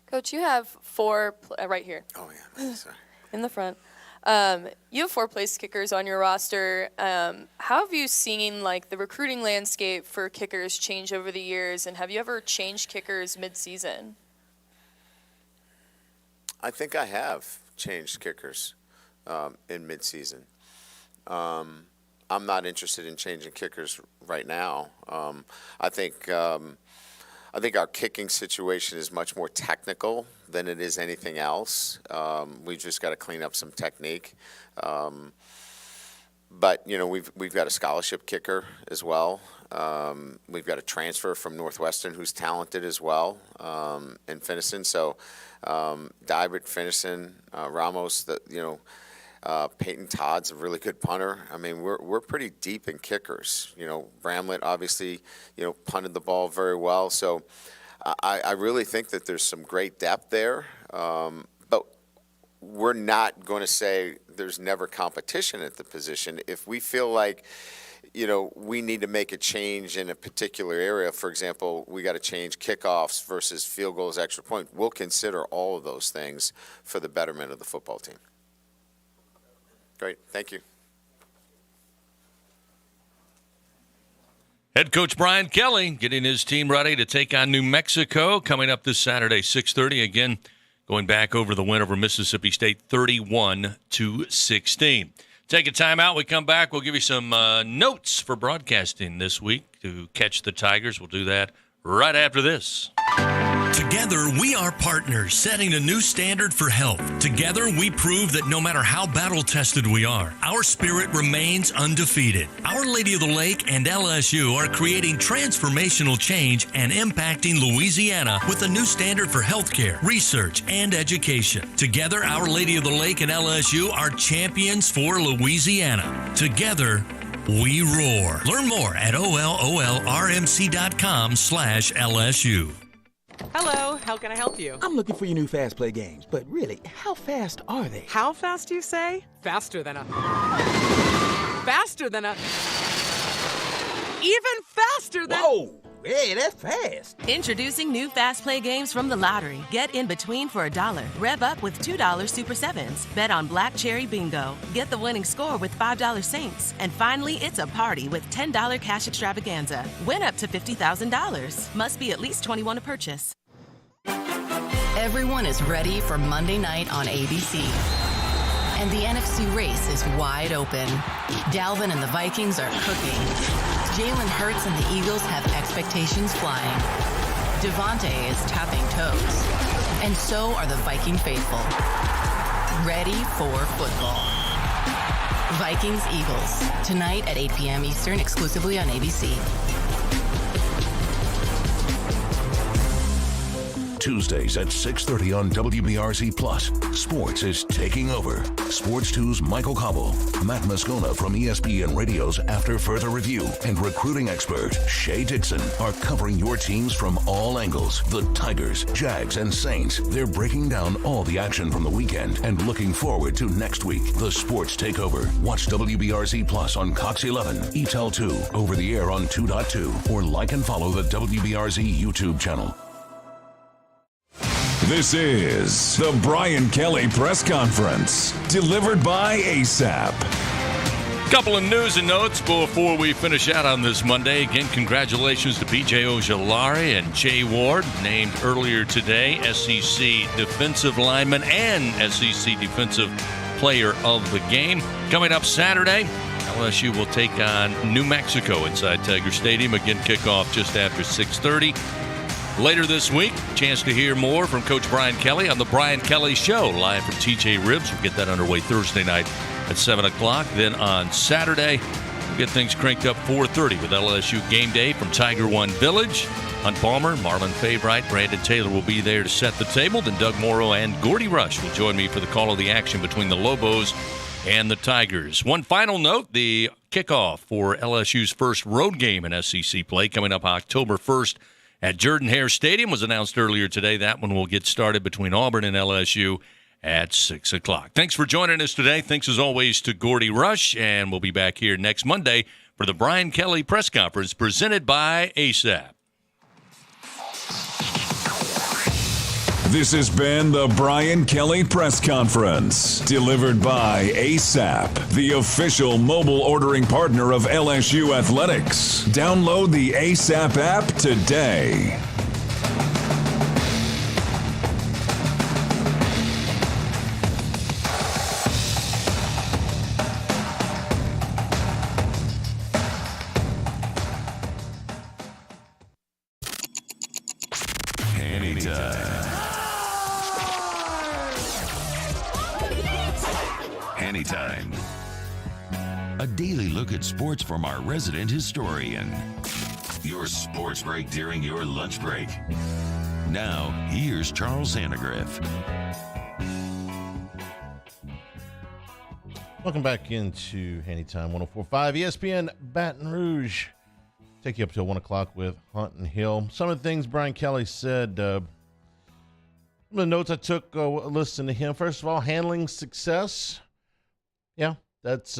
Coach, you have four right here. Oh yeah, sorry. In the front. You have 4 place kickers on your roster. How have you seen the recruiting landscape for kickers change over the years, and have you ever changed kickers mid-season? I think I have changed kickers in mid-season. I'm not interested in changing kickers right now. I think our kicking situation is much more technical than it is anything else. We've just got to clean up some technique. But we've got a scholarship kicker as well. We've got a transfer from Northwestern who's talented as well in Finnison. So Dybert, Finnison, Ramos, Peyton Todd's a really good punter. I mean, we're pretty deep in kickers. Bramlett obviously, punted the ball very well. So I really think that there's some great depth there. But we're not going to say there's never competition at the position. If we feel like, we need to make a change in a particular area, for example, we got to change kickoffs versus field goals, extra point, we'll consider all of those things for the betterment of the football team. Great. Thank you. Head coach Brian Kelly getting his team ready to take on New Mexico coming up this Saturday, 6:30. Again, going back over the win over Mississippi State, 31-16. Take a time out. We come back. We'll give you some notes for broadcasting this week to catch the Tigers. We'll do that right after this. Together, we are partners, setting a new standard for health. Together, we prove that no matter how battle-tested we are, our spirit remains undefeated. Our Lady of the Lake and LSU are creating transformational change and impacting Louisiana with a new standard for healthcare, research, and education. Together, Our Lady of the Lake and LSU are champions for Louisiana. Together, we roar. Learn more at ololrmc.com/LSU. Hello, how can I help you? I'm looking for your new Fast Play games, but really, how fast are they? How fast do you say? Faster than a... Even faster than... Whoa! Hey, that's fast. Introducing new Fast Play games from the lottery. Get in between for $1. Rev up with $2 Super 7s. Bet on Black Cherry Bingo. Get the winning score with $5 Saints. And finally, it's a party with $10 cash extravaganza. Win up to $50,000. Must be at least 21 to purchase. Everyone is ready for Monday night on ABC. And the NFC race is wide open. Dalvin and the Vikings are cooking. Jalen Hurts and the Eagles have expectations flying. Devontae is tapping toes. And so are the Viking faithful. Ready for football. Vikings-Eagles, tonight at 8 p.m. Eastern, exclusively on ABC. Tuesdays at 6:30 on WBRZ Plus. Sports is taking over. Sports 2's Michael Cobble, Matt Moscona from ESPN Radio's After Further Review, and recruiting expert Shay Dixon are covering your teams from all angles. The Tigers, Jags, and Saints. They're breaking down all the action from the weekend and looking forward to next week. The Sports Takeover. Watch WBRZ Plus on Cox 11, ETEL 2, over the air on 2.2, or like and follow the WBRZ YouTube channel. This is the Brian Kelly Press Conference, delivered by ASAP. Couple of news and notes before we finish out on this Monday. Again, congratulations to B.J. Ojulari and Jay Ward, named earlier today SEC Defensive Lineman and SEC Defensive Player of the Game. Coming up Saturday, LSU will take on New Mexico inside Tiger Stadium. Again, kickoff just after 6:30. Later this week, chance to hear more from Coach Brian Kelly on The Brian Kelly Show, live from TJ Ribs. We'll get that underway Thursday night at 7 o'clock. Then on Saturday, we'll get things cranked up 4:30 with LSU Game Day from Tiger One Village. Hunt Palmer, Marlon Favorite, Brandon Taylor will be there to set the table. Then Doug Morrow and Gordy Rush will join me for the call of the action between the Lobos and the Tigers. One final note, the kickoff for LSU's first road game in SEC play coming up October 1st at Jordan-Hare Stadium was announced earlier today. That one will get started between Auburn and LSU at 6 o'clock. Thanks for joining us today. Thanks, as always, to Gordy Rush, and we'll be back here next Monday for the Brian Kelly Press Conference presented by ASAP. This has been the Brian Kelly Press Conference, delivered by ASAP, the official mobile ordering partner of LSU Athletics. Download the ASAP app today. Anytime. A daily look at sports from our resident historian. Your sports break during your lunch break. Now, here's Charles Sandegriff. Welcome back into Anytime 104.5 ESPN Baton Rouge. Take you up till 1 o'clock with Hunt and Hill. Some of the things Brian Kelly said, some of the notes I took listening to him. First of all, handling success. Yeah, that's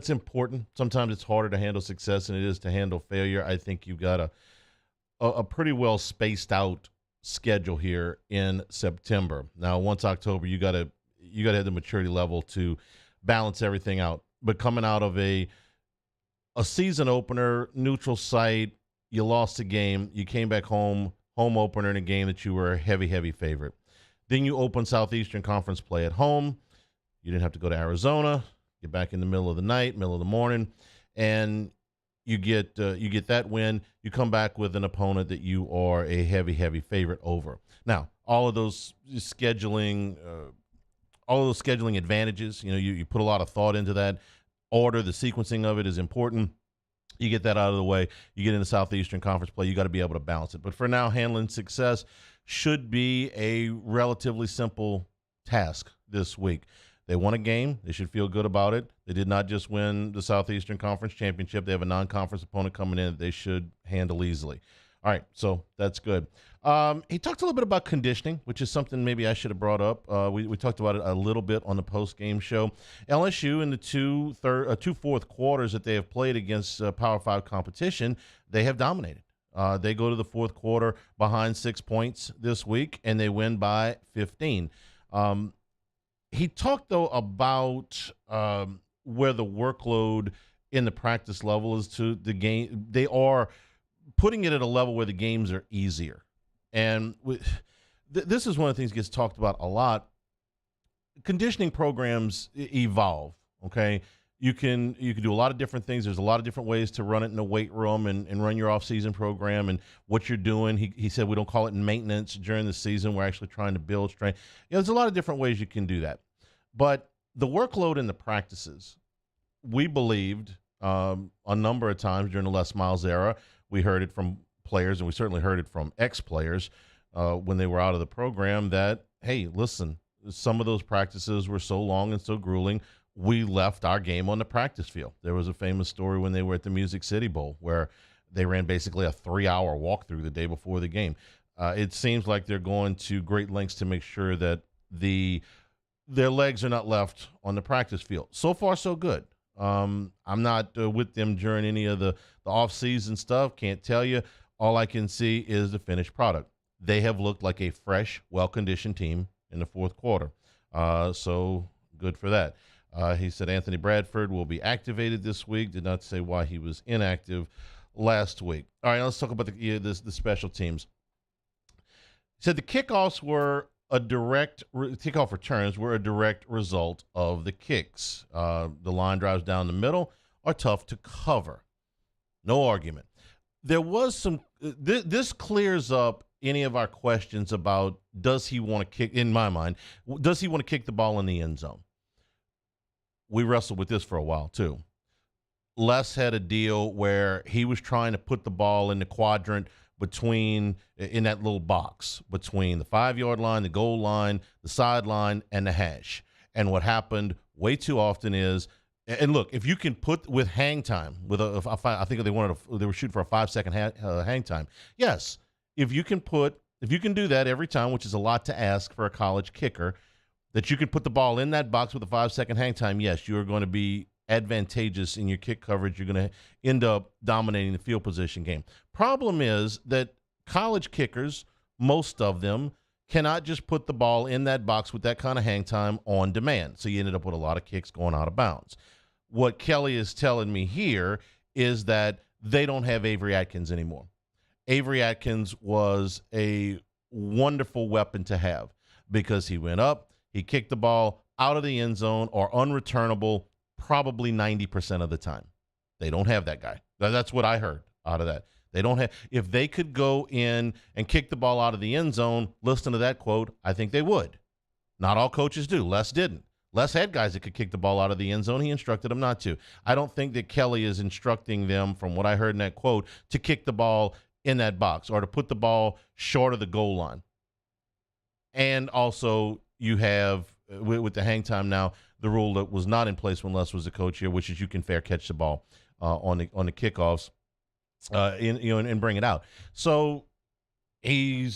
important. Sometimes it's harder to handle success than it is to handle failure. I think you've got a pretty well spaced out schedule here in September. Now, once October, you got to have the maturity level to balance everything out. But coming out of a season opener, neutral site, you lost a game, you came back home opener in a game that you were a heavy favorite. Then you open Southeastern Conference play at home. You didn't have to go to Arizona. Get back in the middle of the night, middle of the morning, and you get that win. You come back with an opponent that you are a heavy favorite over. Now, all of those scheduling advantages, you put a lot of thought into that. Order, the sequencing of it is important. You get that out of the way. You get into Southeastern Conference play. You got to be able to balance it. But for now, handling success should be a relatively simple task this week. They won a game. They should feel good about it. They did not just win the Southeastern Conference Championship. They have a non-conference opponent coming in that they should handle easily. All right, so that's good. He talked a little bit about conditioning, which is something maybe I should have brought up. We talked about it a little bit on the post-game show. LSU in the two fourth quarters that they have played against Power 5 competition, they have dominated. They go to the fourth quarter behind 6 points this week, and they win by 15. He talked, though, about where the workload in the practice level is to the game. They are putting it at a level where the games are easier. And this is one of the things that gets talked about a lot. Conditioning programs evolve, okay? You can do a lot of different things. There's a lot of different ways to run it in a weight room and run your off-season program and what you're doing. He said we don't call it maintenance during the season. We're actually trying to build strength. There's a lot of different ways you can do that. But the workload in the practices, we believed a number of times during the Les Miles era, we heard it from players, and we certainly heard it from ex-players when they were out of the program that, hey, listen, some of those practices were so long and so grueling, we left our game on the practice field. There was a famous story when they were at the Music City Bowl where they ran basically a 3-hour walkthrough the day before the game. It seems like they're going to great lengths to make sure that their legs are not left on the practice field. So far, so good. I'm not with them during any of the off-season stuff. Can't tell you. All I can see is the finished product. They have looked like a fresh, well-conditioned team in the fourth quarter. So good for that. He said Anthony Bradford will be activated this week. Did not say why he was inactive last week. All right, let's talk about the special teams. He said the kickoff returns were a direct result of the kicks. The line drives down the middle are tough to cover. No argument. There was some this clears up any of our questions about does he want to kick, in my mind, does he want to kick the ball in the end zone? We wrestled with this for a while too. Les had a deal where he was trying to put the ball in the quadrant in that little box between the 5-yard line, the goal line, the sideline, and the hash. And what happened way too often is, and look, if you can put with hang time, I think they were shooting for a 5-second hang time. Yes, if you can do that every time, which is a lot to ask for a college kicker, that you can put the ball in that box with a 5-second hang time, yes, you are going to be advantageous in your kick coverage. You're going to end up dominating the field position game. Problem is that college kickers, most of them, cannot just put the ball in that box with that kind of hang time on demand. So you ended up with a lot of kicks going out of bounds. What Kelly is telling me here is that they don't have Avery Atkins anymore. Avery Atkins was a wonderful weapon to have because he went up, he kicked the ball out of the end zone or unreturnable probably 90% of the time. They don't have that guy. That's what I heard out of that. They don't have. If they could go in and kick the ball out of the end zone, listen to that quote, I think they would. Not all coaches do. Les didn't. Les had guys that could kick the ball out of the end zone. He instructed them not to. I don't think that Kelly is instructing them, from what I heard in that quote, to kick the ball in that box or to put the ball short of the goal line. And also you have, with the hang time now, the rule that was not in place when Les was the coach here, which is you can fair catch the ball on the kickoffs and bring it out. So they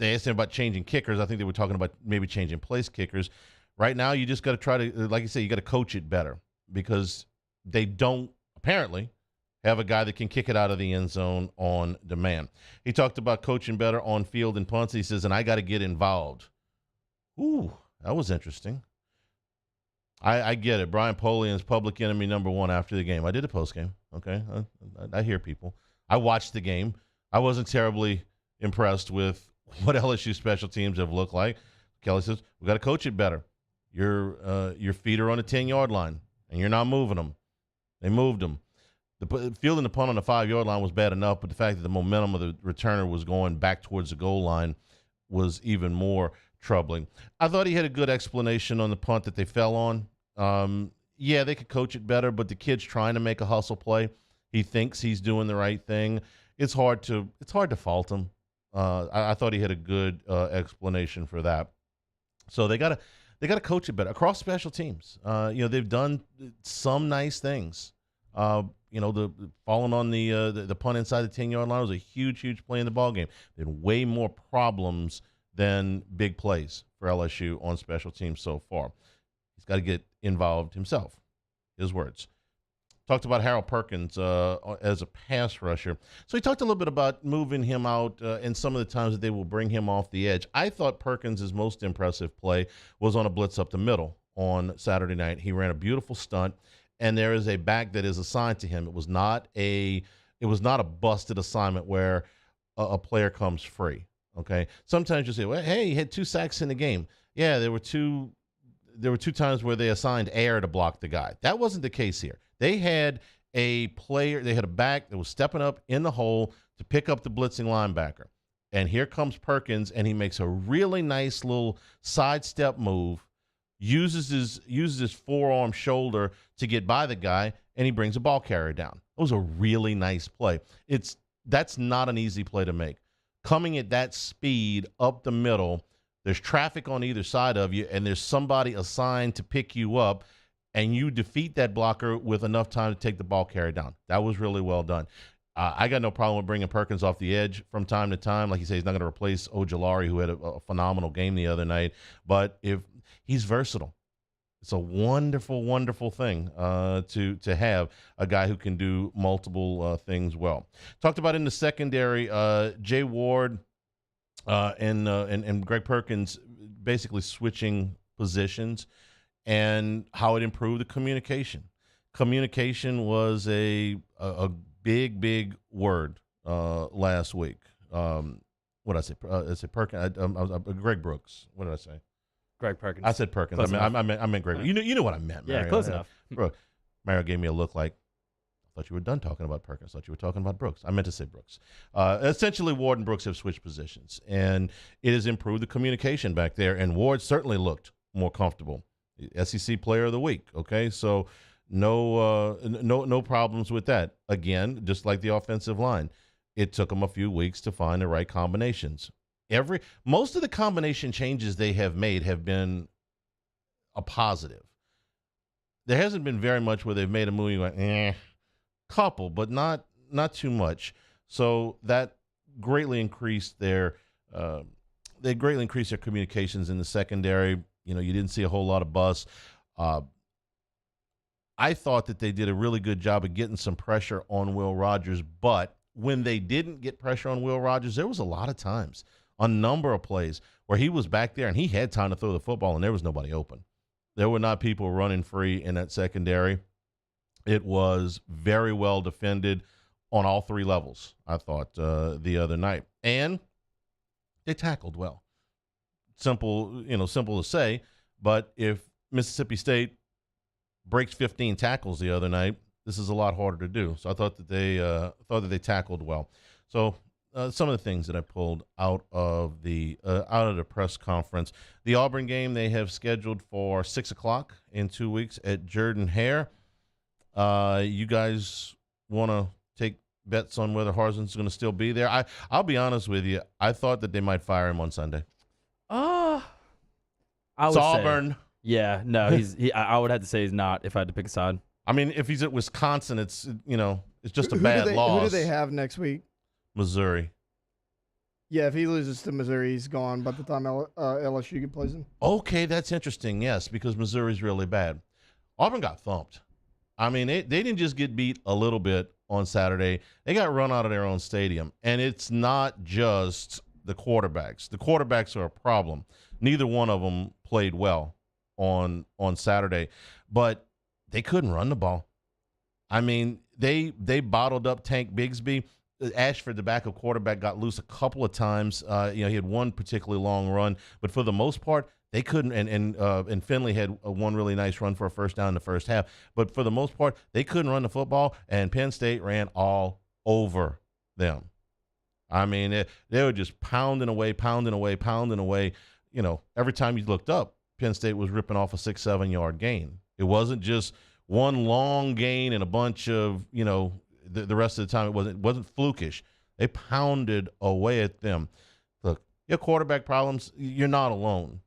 asked him about changing kickers. I think they were talking about maybe changing place kickers. Right now, you just got to try to, like you say, you got to coach it better because they don't apparently have a guy that can kick it out of the end zone on demand. He talked about coaching better on field and punts. He says, and I got to get involved. Ooh, that was interesting. I get it. Brian Polian's public enemy number one after the game. I did a post game. Okay, I hear people. I watched the game. I wasn't terribly impressed with what LSU special teams have looked like. Kelly says we got to coach it better. Your feet are on the 10-yard line, and you're not moving them. They moved them. The fielding the punt on the 5-yard line was bad enough, but the fact that the momentum of the returner was going back towards the goal line was even more troubling. I thought he had a good explanation on the punt that they fell on. Yeah, they could coach it better, but the kid's trying to make a hustle play. He thinks he's doing the right thing. It's hard to fault him. I thought he had a good explanation for that. So they gotta coach it better across special teams. They've done some nice things. The falling on the punt inside the 10-yard line was a huge play in the ball game. There had way more problems than big plays for LSU on special teams so far. He's got to get involved himself. His words. Talked about Harold Perkins as a pass rusher. So he talked a little bit about moving him out and some of the times that they will bring him off the edge. I thought Perkins' most impressive play was on a blitz up the middle on Saturday night. He ran a beautiful stunt, and there is a back that is assigned to him. It was not a busted assignment where a player comes free. Okay. Sometimes you say, well, hey, he had 2 sacks in the game. Yeah, there were two times where they assigned air to block the guy. That wasn't the case here. They had a back that was stepping up in the hole to pick up the blitzing linebacker. And here comes Perkins, and he makes a really nice little sidestep move, uses his forearm shoulder to get by the guy, and he brings a ball carrier down. It was a really nice play. That's not an easy play to make. Coming at that speed up the middle, there's traffic on either side of you, and there's somebody assigned to pick you up, and you defeat that blocker with enough time to take the ball carrier down. That was really well done. I got no problem with bringing Perkins off the edge from time to time. Like you say, he's not going to replace Ojulari, who had a phenomenal game the other night, but if he's versatile. It's a wonderful, wonderful thing to have a guy who can do multiple things well. Talked about in the secondary, Jay Ward and Greg Perkins basically switching positions and how it improved the communication. Communication was a big word last week. What did I say? I said Perkins. Greg Brooks. What did I say? Greg Perkins. I said Perkins. I meant Greg. You know what I meant, Mario. Yeah, close enough. Bro, Mario gave me a look like, I thought you were done talking about Perkins. I thought you were talking about Brooks. I meant to say Brooks. Essentially, Ward and Brooks have switched positions, and it has improved the communication back there, and Ward certainly looked more comfortable. SEC Player of the Week, okay? So no problems with that. Again, just like the offensive line, it took them a few weeks to find the right combinations. Most of the combination changes they have made have been a positive. there hasn't been very much where they've made a movie like, couple, but not too much. So that greatly increased their communications in the secondary. You know, you didn't see a whole lot of bust. I thought that they did a really good job of getting some pressure on Will Rogers, but when they didn't get pressure on Will Rogers, there was a lot of times, a number of plays where he was back there and he had time to throw the football and there was nobody open. There were not people running free in that secondary. It was very well defended on all three levels, I thought, the other night. And they tackled well. Simple to say, but if Mississippi State breaks 15 tackles the other night, this is a lot harder to do. So I thought that they tackled well. So some of the things that I pulled out of the press conference, the Auburn game they have scheduled for 6:00 in 2 weeks at Jordan-Hare. You guys want to take bets on whether Harsin's going to still be there? I'll be honest with you. I thought that they might fire him on Sunday. I It's would Auburn. Say, yeah, no, I would have to say he's not if I had to pick a side. I mean, if he's at Wisconsin, it's just a bad loss. Who do they have next week? Missouri. Yeah, if he loses to Missouri, he's gone by the time LSU plays him. Okay, that's interesting, yes, because Missouri's really bad. Auburn got thumped. I mean, they didn't just get beat a little bit on Saturday. They got run out of their own stadium. And it's not just the quarterbacks. The quarterbacks are a problem. Neither one of them played well on Saturday. But they couldn't run the ball. I mean, they bottled up Tank Bigsby. Ashford, the backup quarterback, got loose a couple of times. He had one particularly long run, but for the most part, they couldn't. And Finley had one really nice run for a first down in the first half. But for the most part, they couldn't run the football, and Penn State ran all over them. I mean, they were just pounding away. You know, every time you looked up, Penn State was ripping off a 6-7 yard gain. It wasn't just one long gain and a bunch of, the rest of the time it wasn't flukish. They pounded away at them. Look, your quarterback problems, you're not alone.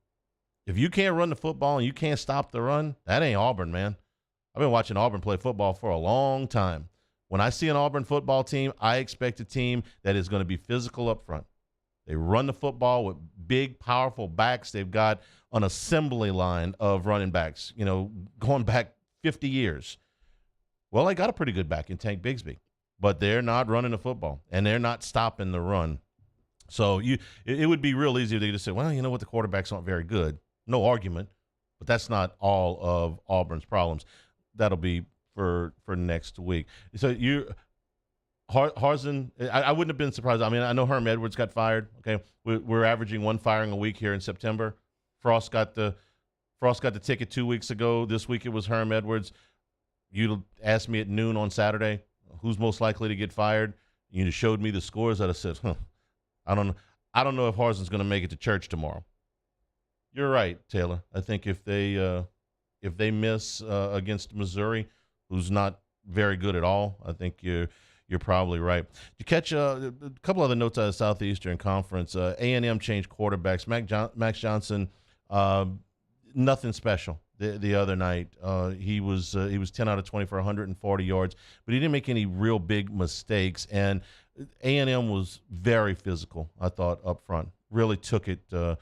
If you can't run the football and you can't stop the run, that ain't Auburn, man. I've been watching Auburn play football for a long time. When I see an Auburn football team, I expect a team that is going to be physical up front. They run the football with big, powerful backs. They've got an assembly line of running backs, going back 50 years. Well, they got a pretty good back in Tank Bigsby, but they're not running the football, and they're not stopping the run. So it would be real easy to just say, well, you know what, the quarterbacks aren't very good. No argument, but that's not all of Auburn's problems. That'll be for next week. So Harsin, I wouldn't have been surprised. I mean, I know Herm Edwards got fired. Okay, we're averaging one firing a week here in September. Frost got the ticket 2 weeks ago. This week it was Herm Edwards. You asked me at noon on Saturday, who's most likely to get fired? You showed me the scores. I'd have said, I don't know if Harsin's going to make it to church tomorrow. You're right, Taylor. I think if they miss against Missouri, who's not very good at all, I think you're probably right. To catch a couple other notes out of the Southeastern Conference, A&M changed quarterbacks. Max Johnson, nothing special the other night. He was 10 out of 20 for 140 yards, but he didn't make any real big mistakes. And A&M was very physical, I thought, up front. Really took it to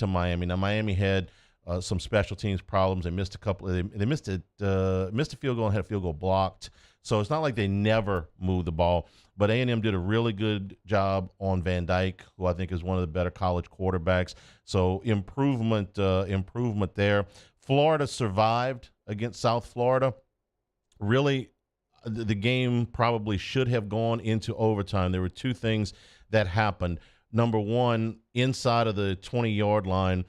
Miami. Now Miami had some special teams problems. They missed a couple. They missed a field goal and had a field goal blocked. So it's not like they never moved the ball. But A&M did a really good job on Van Dyke, who I think is one of the better college quarterbacks. So improvement there. Florida survived against South Florida. Really, the game probably should have gone into overtime. There were two things that happened. Number one, inside of the 20-yard line,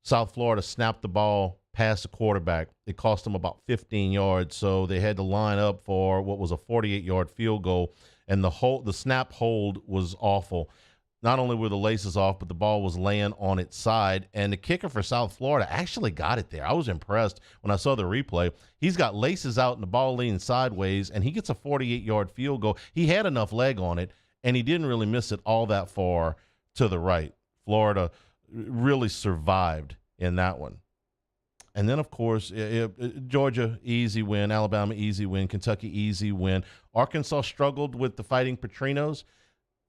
South Florida snapped the ball past the quarterback. It cost them about 15 yards, so they had to line up for what was a 48-yard field goal, and the snap hold was awful. Not only were the laces off, but the ball was laying on its side, and the kicker for South Florida actually got it there. I was impressed when I saw the replay. He's got laces out and the ball leaning sideways, and he gets a 48-yard field goal. He had enough leg on it, and he didn't really miss it all that far to the right. Florida really survived in that one. And then, of course, Georgia, easy win. Alabama, easy win. Kentucky, easy win. Arkansas struggled with the Fighting Petrinos.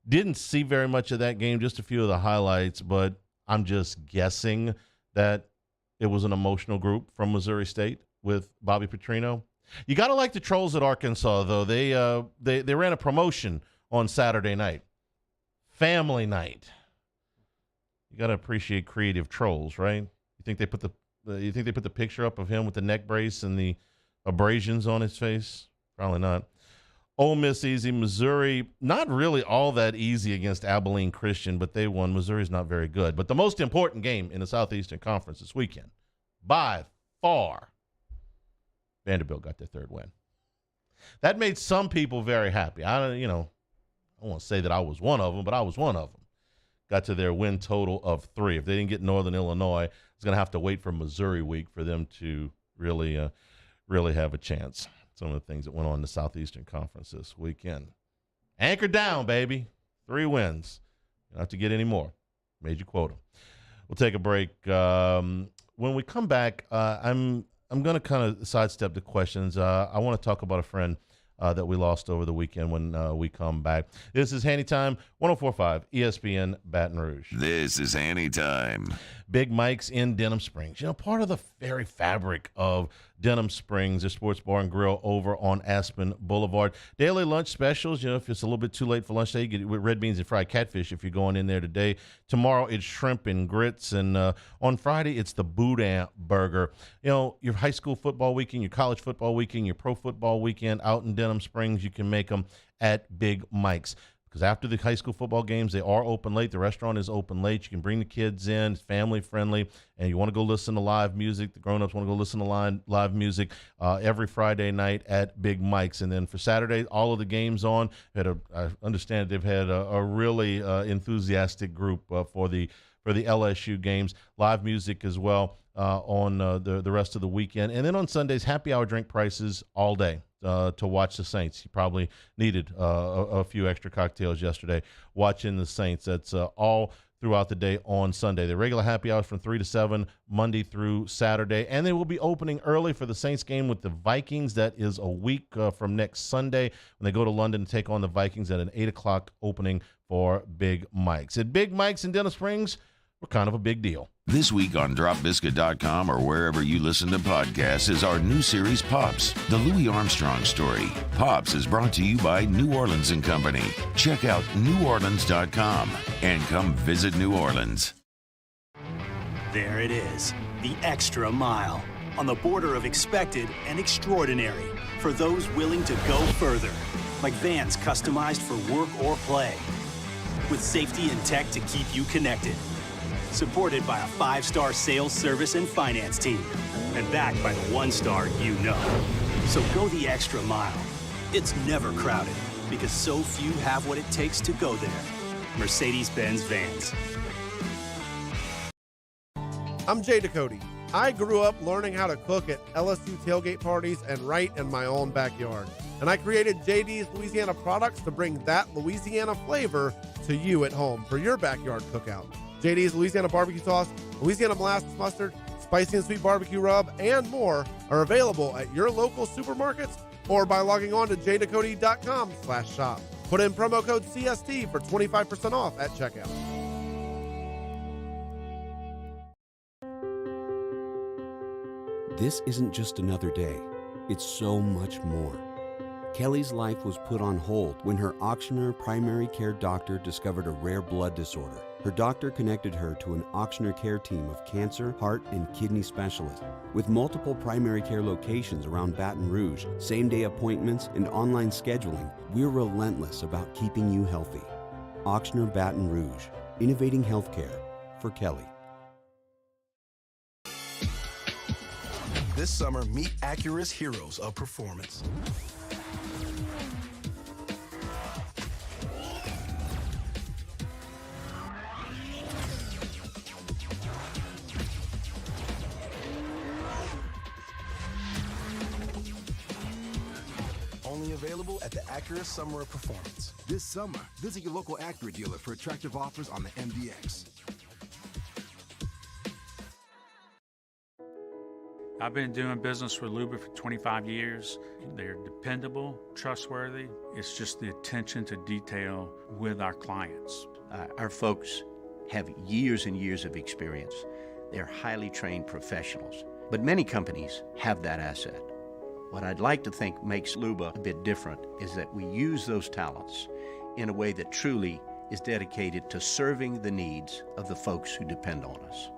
Didn't see very much of that game, just a few of the highlights, but I'm just guessing that it was an emotional group from Missouri State with Bobby Petrino. You got to like the trolls at Arkansas, though. They ran a promotion on Saturday night. Family night. You got to appreciate creative trolls, right? You think they put the picture up of him with the neck brace and the abrasions on his face? Probably not. Ole Miss easy. Missouri, not really all that easy against Abilene Christian, but they won. Missouri's not very good. But the most important game in the Southeastern Conference this weekend, by far, Vanderbilt got their third win. That made some people very happy. I won't say that I was one of them, but I was one of them. Got to their win total of 3. If they didn't get Northern Illinois, it's going to have to wait for Missouri week for them to really have a chance. Some of the things that went on in the Southeastern Conference this weekend. Anchor down, baby. 3 wins. You don't have to get any more. Made your quota. We'll take a break. When we come back, I'm going to kind of sidestep the questions. I want to talk about a friend that we lost over the weekend when we come back. This is Hanny Time, 104.5 ESPN Baton Rouge. This is Hanny Time. Big Mike's in Denham Springs. Part of the very fabric of Denham Springs, a sports bar and grill over on Aspen Boulevard. Daily lunch specials. If it's a little bit too late for lunch today, you get it with red beans and fried catfish if you're going in there today. Tomorrow it's shrimp and grits, and on Friday it's the boudin burger. Your high school football weekend, your college football weekend, your pro football weekend out in Denham Springs, you can make them at Big Mike's. Because after the high school football games, they are open late. The restaurant is open late. You can bring the kids in. It's family friendly. And you want to go listen to live music. The grown-ups want to go listen to live music every Friday night at Big Mike's. And then for Saturday, all of the games on. I understand they've had a really enthusiastic group for the LSU games. Live music as well on the rest of the weekend. And then on Sundays, happy hour drink prices all day. To watch the Saints. You probably needed a few extra cocktails yesterday watching the Saints. That's all throughout the day on Sunday. The regular happy hours from 3 to 7, Monday through Saturday. And they will be opening early for the Saints game with the Vikings. That is a week from next Sunday when they go to London to take on the Vikings at an 8 o'clock opening for Big Mike's. At Big Mike's in Denham Springs, we're kind of a big deal. This week on dropbiscuit.com or wherever you listen to podcasts is our new series, Pops, the Louis Armstrong story. Pops is brought to you by New Orleans & Company. Check out neworleans.com and come visit New Orleans. There it is, the extra mile, on the border of expected and extraordinary, for those willing to go further, like vans customized for work or play, with safety and tech to keep you connected. Supported by a 5-star sales, service, and finance team. And backed by the 1-star you know. So go the extra mile. It's never crowded because so few have what it takes to go there. Mercedes-Benz Vans. I'm Jay Ducote. I grew up learning how to cook at LSU tailgate parties and right in my own backyard. And I created JD's Louisiana products to bring that Louisiana flavor to you at home for your backyard cookout. JD's Louisiana barbecue sauce, Louisiana molasses mustard, spicy and sweet barbecue rub, and more are available at your local supermarkets or by logging on to jducote.com/shop. Put in promo code CST for 25% off at checkout. This isn't just another day. It's so much more. Kelly's life was put on hold when her auctioneer primary care doctor discovered a rare blood disorder. Her doctor connected her to an auctioneer care team of cancer, heart, and kidney specialists. With multiple primary care locations around Baton Rouge, same-day appointments, and online scheduling, we're relentless about keeping you healthy. Auctioneer Baton Rouge, innovating healthcare for Kelly. This summer, meet Acura's heroes of performance. Only available at the Acura Summer of Performance. This summer, visit your local Acura dealer for attractive offers on the MDX. I've been doing business with Luba for 25 years. They're dependable, trustworthy. It's just the attention to detail with our clients. Our folks have years and years of experience. They're highly trained professionals. But many companies have that asset. What I'd like to think makes Luba a bit different is that we use those talents in a way that truly is dedicated to serving the needs of the folks who depend on us.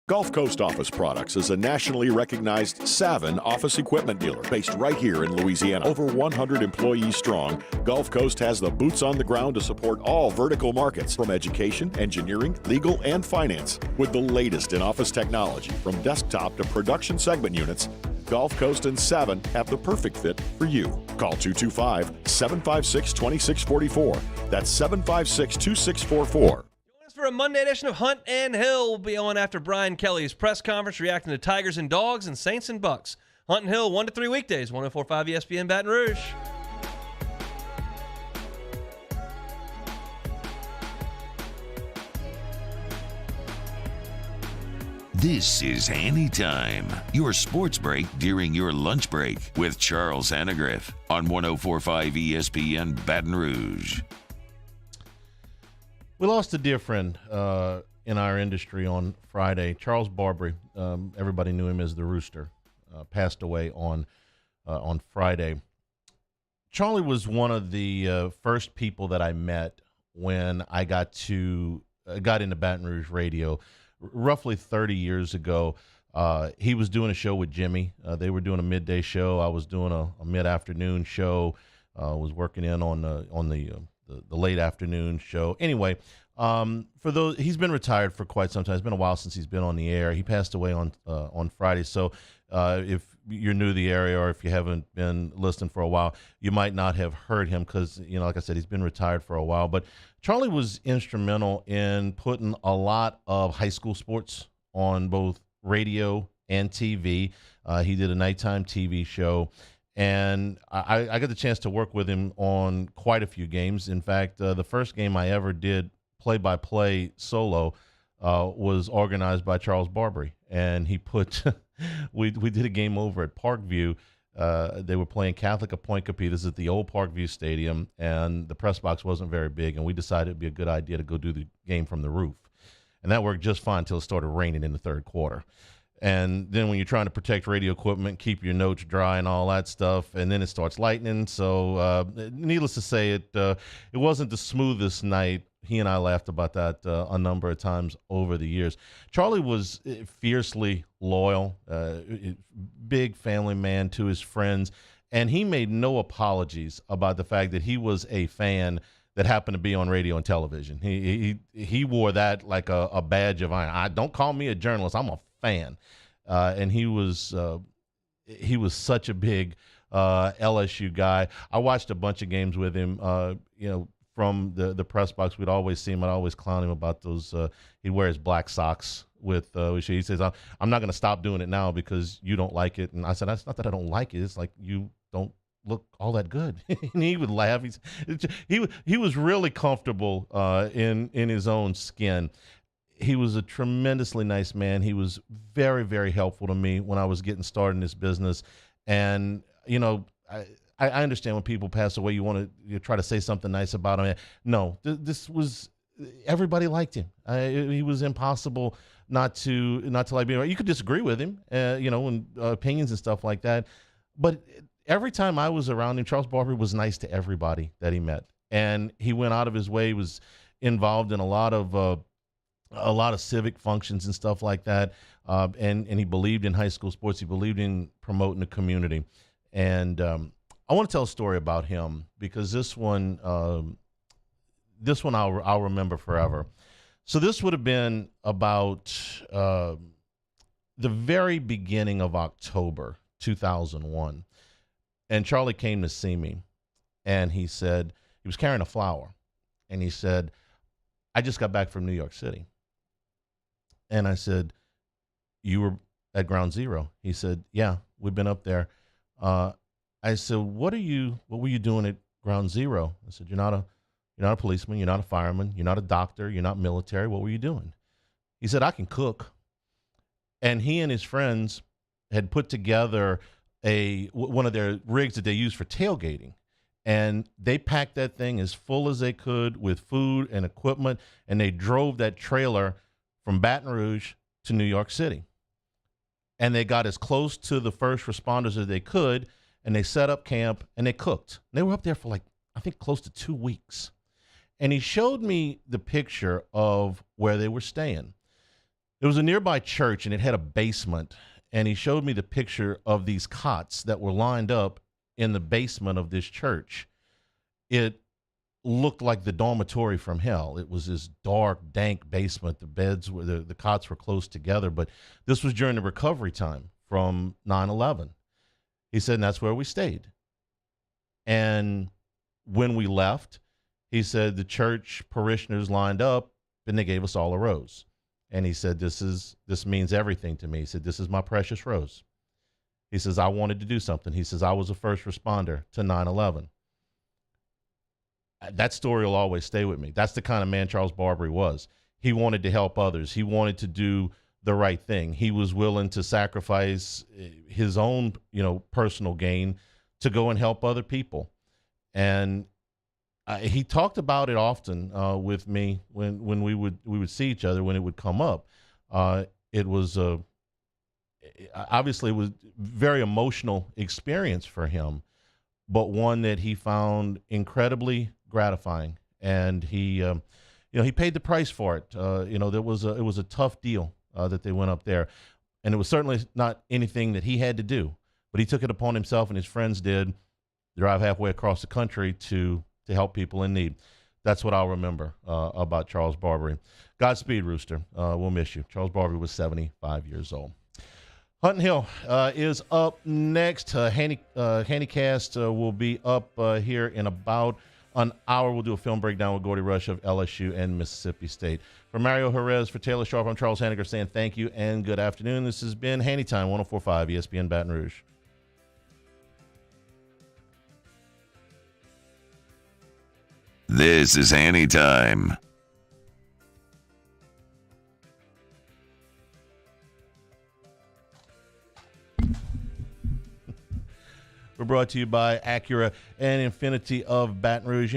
Gulf Coast Office Products is a nationally recognized Savin office equipment dealer based right here in Louisiana. Over 100 employees strong, Gulf Coast has the boots on the ground to support all vertical markets from education, engineering, legal, and finance. With the latest in office technology from desktop to production segment units, Gulf Coast and Savin have the perfect fit for you. Call 225-756-2644. That's 756-2644. For a Monday edition of Hunt and Hill, we'll be on after Brian Kelly's press conference reacting to Tigers and Dogs and Saints and Bucks. Hunt and Hill, 1 to 3 weekdays, 104.5 ESPN Baton Rouge. This is Hanny Time, your sports break during your lunch break with Charles Hannegriff on 104.5 ESPN Baton Rouge. We lost a dear friend in our industry on Friday. Charles Barbary, everybody knew him as the Rooster, passed away on Friday. Charlie was one of the first people that I met when I got into Baton Rouge radio, roughly 30 years ago. He was doing a show with Jimmy. They were doing a midday show. I was doing a mid-afternoon show. Was working in on the late afternoon show. Anyway, for those, he's been retired for quite some time. It's been a while since he's been on the air. He passed away on Friday. So if you're new to the area or if you haven't been listening for a while, you might not have heard him because, like I said, he's been retired for a while. But Charlie was instrumental in putting a lot of high school sports on both radio and TV. He did a nighttime TV show. And I got the chance to work with him on quite a few games. In fact, the first game I ever did play-by-play solo was organized by Charles Barbary. And he put we did a game over at Parkview. They were playing Catholic of Point Capita. This is at the old Parkview Stadium, and the press box wasn't very big. And we decided it'd be a good idea to go do the game from the roof. And that worked just fine until it started raining in the third quarter. And then when you're trying to protect radio equipment, keep your notes dry and all that stuff, and then it starts lightning. So needless to say, it wasn't the smoothest night. He and I laughed about that a number of times over the years. Charlie was fiercely loyal, big family man to his friends, and he made no apologies about the fact that he was a fan that happened to be on radio and television. He wore that like a badge of honor. Don't call me a journalist. I'm a fan. And he was such a big LSU guy. I watched a bunch of games with him, from the press box. We'd always see him. I'd always clown him about those. He'd wear his black socks with he says, I'm not going to stop doing it now because you don't like it. And I said, that's not that I don't like it. It's like you don't look all that good. And he would laugh. He was really comfortable in his own skin. He was a tremendously nice man. He was very, very helpful to me when I was getting started in this business. And, I understand when people pass away, you want to try to say something nice about him. No, this was, everybody liked him. He was impossible not to like being around. You could disagree with him, and opinions and stuff like that. But every time I was around him, Charles Barbary was nice to everybody that he met. And he went out of his way, was involved in a lot of civic functions and stuff like that. And he believed in high school sports. He believed in promoting the community. And I want to tell a story about him because this one I'll remember forever. So this would have been about the very beginning of October 2001. And Charlie came to see me, and he said, he was carrying a flower, and he said, I just got back from New York City. And I said, you were at Ground Zero? He said, yeah, we've been up there. I said, what were you doing at Ground Zero? I said, you're not a policeman, you're not a fireman, you're not a doctor, you're not military. What were you doing? He said, I can cook. And he and his friends had put together one of their rigs that they use for tailgating. And they packed that thing as full as they could with food and equipment, and they drove that trailer from Baton Rouge to New York City. And they got as close to the first responders as they could, and they set up camp, and they cooked. They were up there for I think close to 2 weeks. And he showed me the picture of where they were staying. There was a nearby church, and it had a basement. And he showed me the picture of these cots that were lined up in the basement of this church. It looked like the dormitory from hell. It was this dark, dank basement. The beds were, the cots were close together, but this was during the recovery time from 9/11. He said, and that's where we stayed. And when we left, he said the church parishioners lined up and they gave us all a rose. And he said, this means everything to me. He said, this is my precious rose. He says, I wanted to do something. He says, I was a first responder to 9/11. That story will always stay with me. That's the kind of man Charles Barbary was. He wanted to help others. He wanted to do the right thing. He was willing to sacrifice his own, personal gain to go and help other people. And he talked about it often with me when we would see each other, when it would come up. It was obviously it was a very emotional experience for him, but one that he found incredibly gratifying. And he paid the price for it. It was a tough deal that they went up there, and it was certainly not anything that he had to do, but he took it upon himself, and his friends did, drive halfway across the country to help people in need. That's what I'll remember about Charles Barbary. Godspeed, Rooster. We'll miss you. Charles Barbary was 75 years old. Hunting Hill is up next. Hannycast will be up here in about an hour. We'll do a film breakdown with Gordy Rush of LSU and Mississippi State. For Mario Jerez, for Taylor Sharp, I'm Charles Hanniger saying thank you and good afternoon. This has been Hanny Time, 104.5 ESPN Baton Rouge. This is Hanny Time. We're brought to you by Acura and Infiniti of Baton Rouge.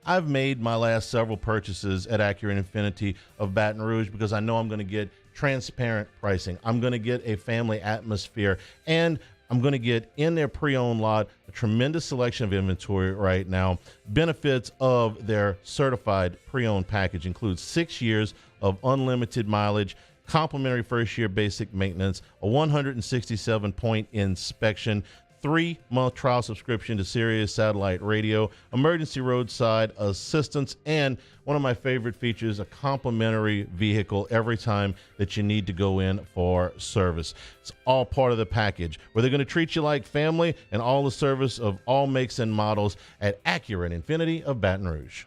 I've made my last several purchases at Acura and Infiniti of Baton Rouge because I know I'm going to get transparent pricing. I'm going to get a family atmosphere, and I'm going to get in their pre-owned lot a tremendous selection of inventory right now. Benefits of their certified pre-owned package includes 6 years of unlimited mileage, complimentary first-year basic maintenance, a 167-point inspection, 3-month trial subscription to Sirius Satellite Radio, emergency roadside assistance, and one of my favorite features, a complimentary vehicle every time that you need to go in for service. It's all part of the package, where they're going to treat you like family, and all the service of all makes and models at Acura and Infiniti of Baton Rouge.